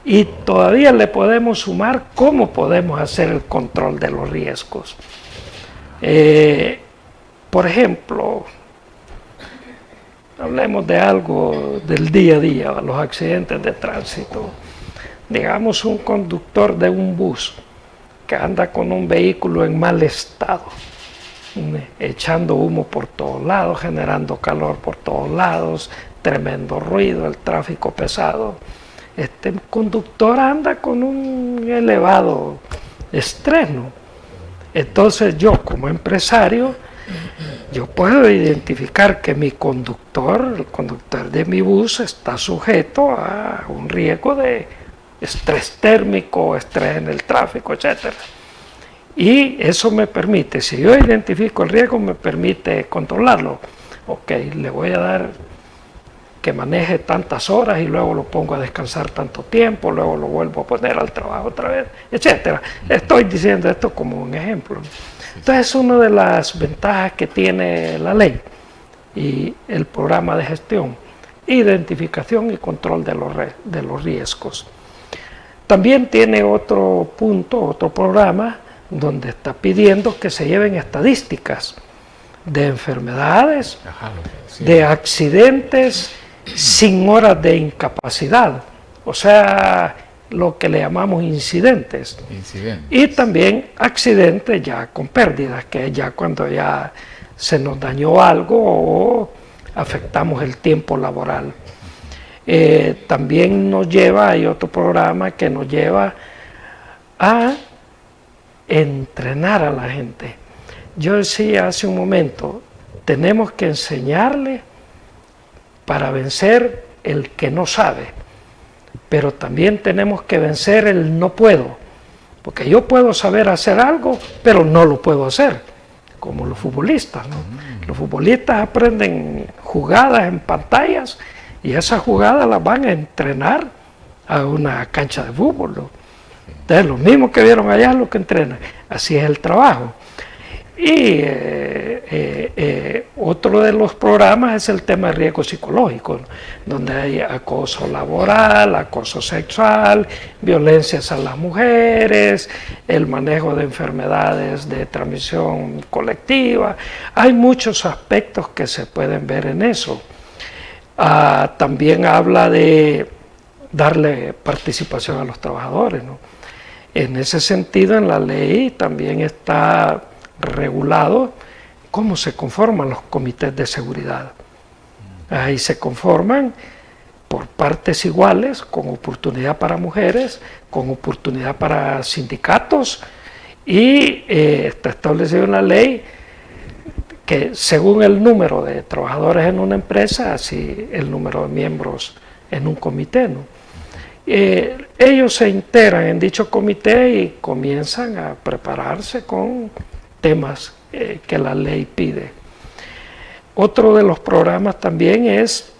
G: Y todavía le podemos sumar cómo podemos hacer el control de los riesgos. Por ejemplo, hablemos de algo del día a día, los accidentes de tránsito. Digamos un conductor de un bus que anda con un vehículo en mal estado, echando humo por todos lados, generando calor por todos lados, tremendo ruido, el tráfico pesado. Este conductor anda con un elevado estrés, ¿no? Entonces yo como empresario, yo puedo identificar que mi conductor, el conductor de mi bus, está sujeto a un riesgo de estrés térmico, estrés en el tráfico, etc. Y eso me permite, si yo identifico el riesgo, me permite controlarlo. Ok, le voy a dar que maneje tantas horas y luego lo pongo a descansar tanto tiempo, luego lo vuelvo a poner al trabajo otra vez, etc. Estoy diciendo esto como un ejemplo. Entonces es una de las ventajas que tiene la ley y el programa de gestión: identificación y control de los riesgos. También tiene otro punto, otro programa, donde está pidiendo que se lleven estadísticas de enfermedades, de accidentes sin horas de incapacidad, o sea, lo que le llamamos incidentes. Y también accidentes ya con pérdidas, que es ya cuando ya se nos dañó algo o afectamos el tiempo laboral. También nos lleva, hay otro programa que nos lleva a entrenar a la gente. Yo decía hace un momento, tenemos que enseñarle para vencer el que no sabe, pero también tenemos que vencer el no puedo, porque yo puedo saber hacer algo, pero no lo puedo hacer, como los futbolistas, ¿no? Los futbolistas aprenden jugadas en pantallas y esas jugadas las van a entrenar a una cancha de fútbol, ¿no? Entonces, lo mismo que vieron allá es lo que entrenan. Así es el trabajo. Y otro de los programas es el tema de riesgo psicológico, ¿no? Donde hay acoso laboral, acoso sexual, violencias a las mujeres, el manejo de enfermedades de transmisión colectiva. Hay muchos aspectos que se pueden ver en eso. También habla de darle participación a los trabajadores, ¿no? En ese sentido, en la ley también está regulado cómo se conforman los comités de seguridad. Ahí se conforman por partes iguales, con oportunidad para mujeres, con oportunidad para sindicatos, y está establecido en la ley que según el número de trabajadores en una empresa, así el número de miembros en un comité, ¿no? Ellos se integran en dicho comité y comienzan a prepararse con temas que la ley pide. Otro de los programas también es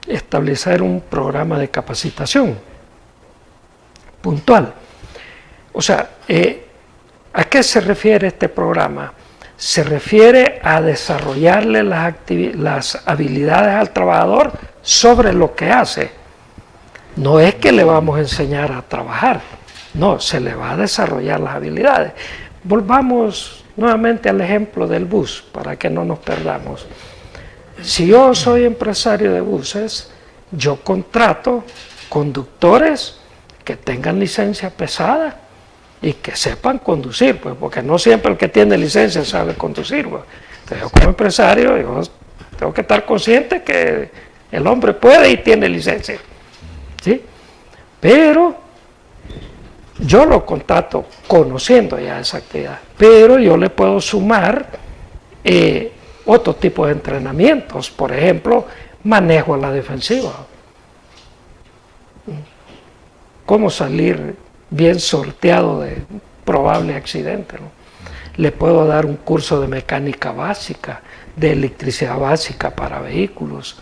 G: establecer un programa de capacitación puntual. O sea, ¿a qué se refiere este programa? Se refiere a desarrollarle las habilidades al trabajador sobre lo que hace. No es que le vamos a enseñar a trabajar, no, se le va a desarrollar las habilidades. Volvamos nuevamente al ejemplo del bus, para que no nos perdamos. Si yo soy empresario de buses, yo contrato conductores que tengan licencia pesada y que sepan conducir, pues, porque no siempre el que tiene licencia sabe conducir, pues. Entonces, yo como empresario, yo tengo que estar consciente que el hombre puede y tiene licencia, ¿sí? Pero yo lo contrato conociendo ya esa actividad, pero yo le puedo sumar otro tipo de entrenamientos, por ejemplo, manejo a la defensiva. Cómo salir bien sorteado de probable accidente, ¿no? Le puedo dar un curso de mecánica básica, de electricidad básica para vehículos,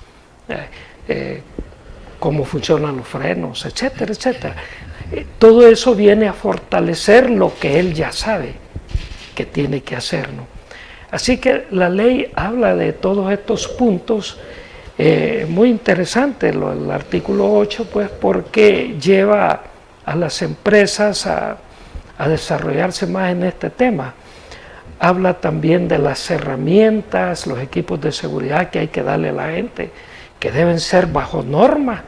G: cómo funcionan los frenos, etcétera, etcétera. Todo eso viene a fortalecer lo que él ya sabe que tiene que hacer, ¿no? Así que la ley habla de todos estos puntos, muy interesante el artículo 8, pues porque lleva a las empresas a desarrollarse más en este tema. Habla también de las herramientas, los equipos de seguridad que hay que darle a la gente, que deben ser bajo norma,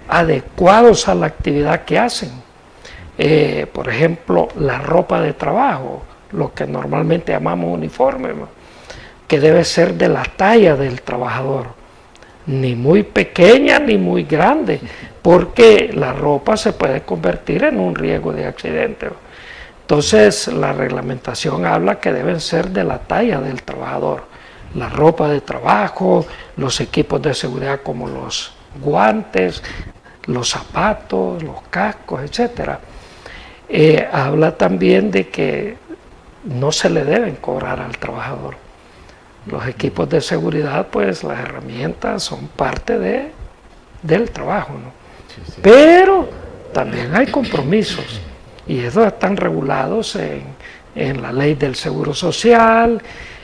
G: adecuados a la actividad que hacen. Por ejemplo, la ropa de trabajo, lo que normalmente llamamos uniforme, ¿no? Que debe ser de la talla del trabajador, ni muy pequeña ni muy grande, porque la ropa se puede convertir en un riesgo de accidente. Entonces, la reglamentación habla que deben ser de la talla del trabajador. La ropa de trabajo, los equipos de seguridad como los guantes, los zapatos, los cascos, etc. Habla también de que no se le deben cobrar al trabajador. Los equipos de seguridad, pues las herramientas son parte del trabajo, ¿no? Sí, sí. Pero también hay compromisos y esos están regulados en la ley del Seguro Social,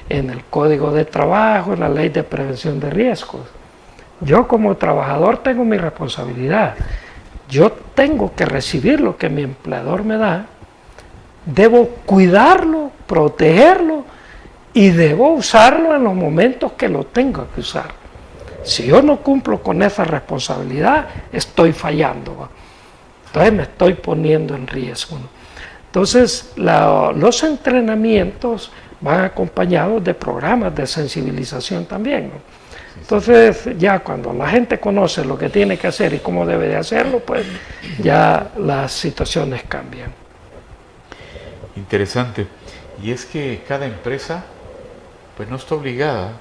G: en el Código de Trabajo, en la ley de prevención de riesgos. Yo como trabajador tengo mi responsabilidad. Yo tengo que recibir lo que mi empleador me da, debo cuidarlo, protegerlo y debo usarlo en los momentos que lo tengo que usar. Si yo no cumplo con esa responsabilidad, estoy fallando. Entonces me estoy poniendo en riesgo, ¿no? Entonces los entrenamientos van acompañados de programas de sensibilización también, ¿no? Entonces ya cuando la gente conoce lo que tiene que hacer y cómo debe de hacerlo, pues ya las situaciones cambian.
A: Interesante. Y es que cada empresa pues no está obligada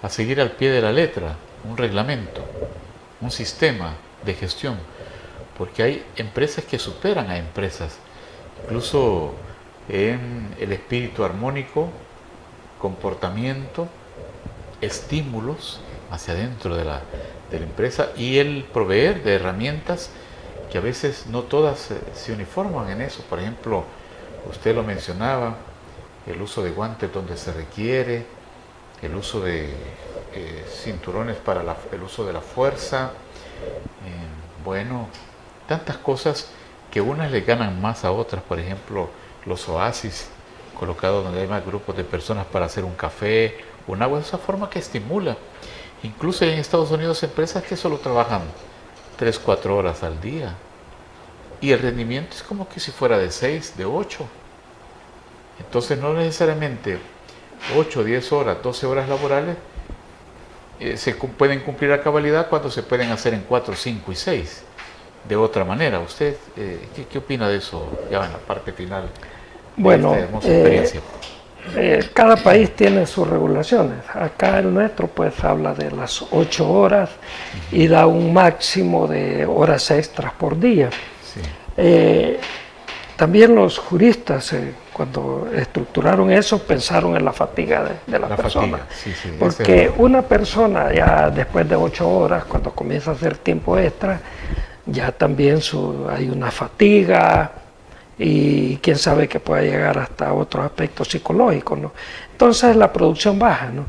A: a seguir al pie de la letra un reglamento, un sistema de gestión, porque hay empresas que superan a empresas, incluso en el espíritu armónico, comportamiento, estímulos hacia adentro de la empresa y el proveer de herramientas que a veces no todas se uniforman en eso. Por ejemplo, usted lo mencionaba, el uso de guantes donde se requiere, el uso de cinturones para el uso de la fuerza, bueno, tantas cosas que unas le ganan más a otras. Por ejemplo, los oasis colocados donde hay más grupos de personas para hacer un café, un agua, de esa forma que estimula. Incluso en Estados Unidos empresas que solo trabajan 3-4 horas al día y el rendimiento es como que si fuera de 6, de 8. Entonces no necesariamente 8, 10 horas, 12 horas laborales se pueden cumplir a cabalidad cuando se pueden hacer en 4, 5 y 6 de otra manera. ¿Usted qué opina de eso ya en la parte final de esta hermosa experiencia?
G: cada país tiene sus regulaciones. Acá el nuestro pues habla de las 8 horas y da un máximo de horas extras por día. Sí. También los juristas, cuando estructuraron eso, pensaron en la fatiga de la persona.
A: Sí, sí,
G: porque una persona ya después de 8 horas, cuando comienza a hacer tiempo extra, ya también hay una fatiga y quién sabe que pueda llegar hasta otros aspectos psicológicos, ¿no? Entonces la producción baja, ¿no?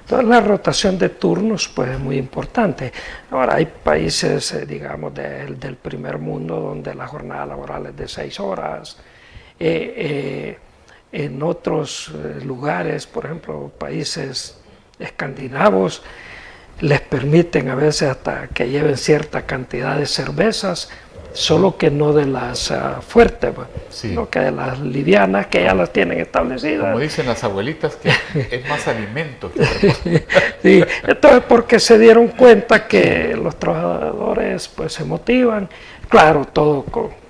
G: Entonces la rotación de turnos pues es muy importante. Ahora hay países, digamos, del primer mundo donde la jornada laboral es de 6 horas. En otros lugares, por ejemplo, países escandinavos, les permiten a veces hasta que lleven cierta cantidad de cervezas, solo que no de las fuertes, sino que de las livianas, que ya las tienen establecidas.
A: Como dicen las abuelitas, que es más alimento que
G: sí, entonces porque se dieron cuenta que los trabajadores pues se motivan, claro, todo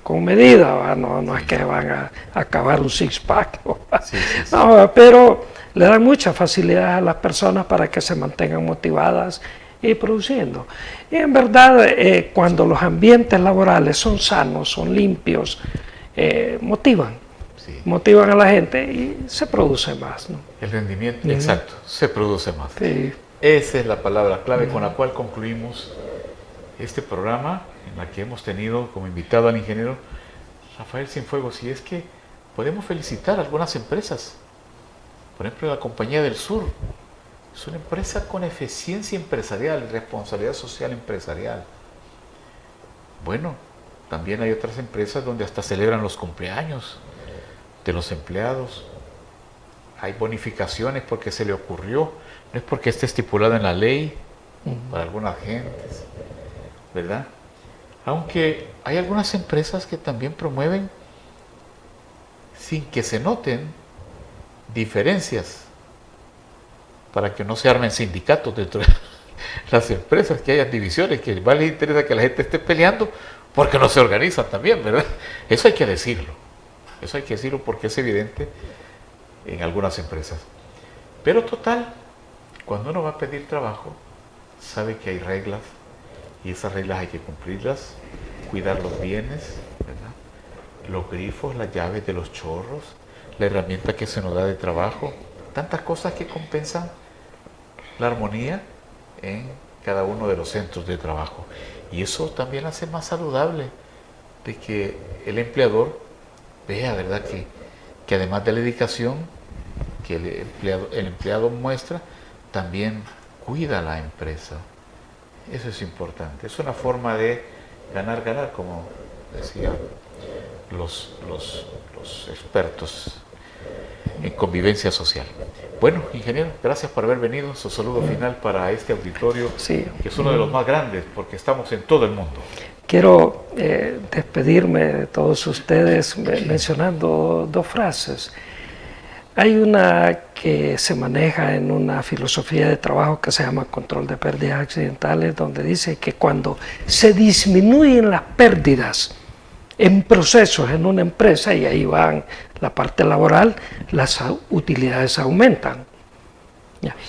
G: con medida, no es que van a acabar un six-pack, sí. No, pero le dan mucha facilidad a las personas para que se mantengan motivadas y produciendo. Y en verdad, cuando los ambientes laborales son sanos, son limpios, motivan a la gente y se produce más, ¿no?
A: El rendimiento, exacto, se produce más. Sí. Esa es la palabra clave con la cual concluimos este programa, en la que hemos tenido como invitado al ingeniero Rafael Cienfuegos. Y es que podemos felicitar a algunas empresas, por ejemplo la Compañía del Sur. Es una empresa con eficiencia empresarial, responsabilidad social empresarial. Bueno, también hay otras empresas donde hasta celebran los cumpleaños de los empleados. Hay bonificaciones porque se le ocurrió, no es porque esté estipulado en la ley para algunas gentes, ¿verdad? Aunque hay algunas empresas que también promueven, sin que se noten, diferencias, para que no se armen sindicatos dentro de las empresas, que haya divisiones, que más les interesa que la gente esté peleando porque no se organizan también, ¿verdad? Eso hay que decirlo porque es evidente en algunas empresas. Pero total, cuando uno va a pedir trabajo, sabe que hay reglas y esas reglas hay que cumplirlas, cuidar los bienes, ¿verdad? Los grifos, las llaves de los chorros, la herramienta que se nos da de trabajo, tantas cosas que compensan la armonía en cada uno de los centros de trabajo. Y eso también hace más saludable de que el empleador vea, ¿verdad?, que además de la dedicación que el empleado muestra, también cuida a la empresa. Eso es importante. Es una forma de ganar, como decían los expertos en convivencia social. Bueno, ingeniero, gracias por haber venido. Su saludo final para este auditorio, que es uno de los más grandes, porque estamos en todo el mundo.
G: Quiero despedirme de todos ustedes mencionando 2 frases. Hay una que se maneja en una filosofía de trabajo que se llama control de pérdidas accidentales, donde dice que cuando se disminuyen las pérdidas en procesos en una empresa, y ahí van la parte laboral, las utilidades aumentan.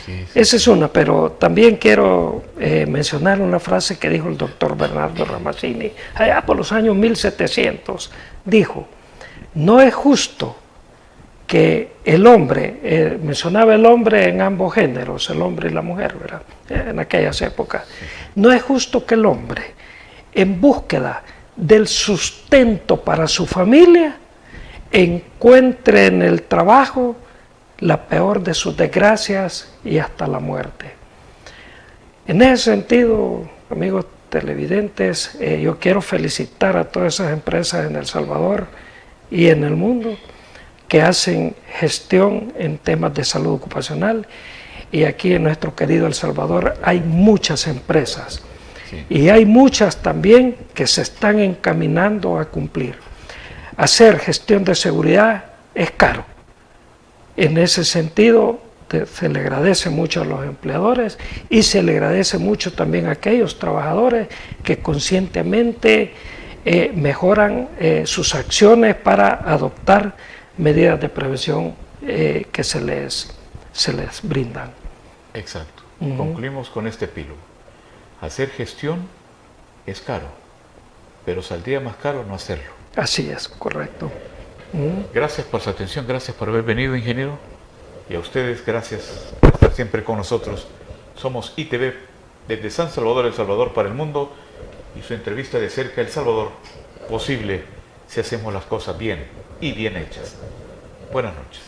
G: Sí. Esa es una, pero también quiero mencionar una frase que dijo el doctor Bernardo Ramazzini, allá por los años 1700, dijo: no es justo que el hombre, mencionaba el hombre en ambos géneros, el hombre y la mujer, ¿verdad?, en aquellas épocas, no es justo que el hombre, en búsqueda del sustento para su familia, encuentre en el trabajo la peor de sus desgracias y hasta la muerte. En ese sentido, amigos televidentes, yo quiero felicitar a todas esas empresas en El Salvador y en el mundo que hacen gestión en temas de salud ocupacional, y aquí en nuestro querido El Salvador hay muchas empresas. Sí. Y hay muchas también que se están encaminando a cumplir. Hacer gestión de seguridad es caro. En ese sentido, se le agradece mucho a los empleadores y se le agradece mucho también a aquellos trabajadores que conscientemente mejoran sus acciones para adoptar medidas de prevención que se les brindan.
A: Exacto. Concluimos con este epílogo. Hacer gestión es caro, pero saldría más caro no hacerlo.
G: Así es, correcto.
A: Gracias por su atención, gracias por haber venido, ingeniero. Y a ustedes, gracias por estar siempre con nosotros. Somos ITV desde San Salvador, El Salvador para el mundo, y su entrevista de cerca El Salvador, posible si hacemos las cosas bien y bien hechas. Buenas noches.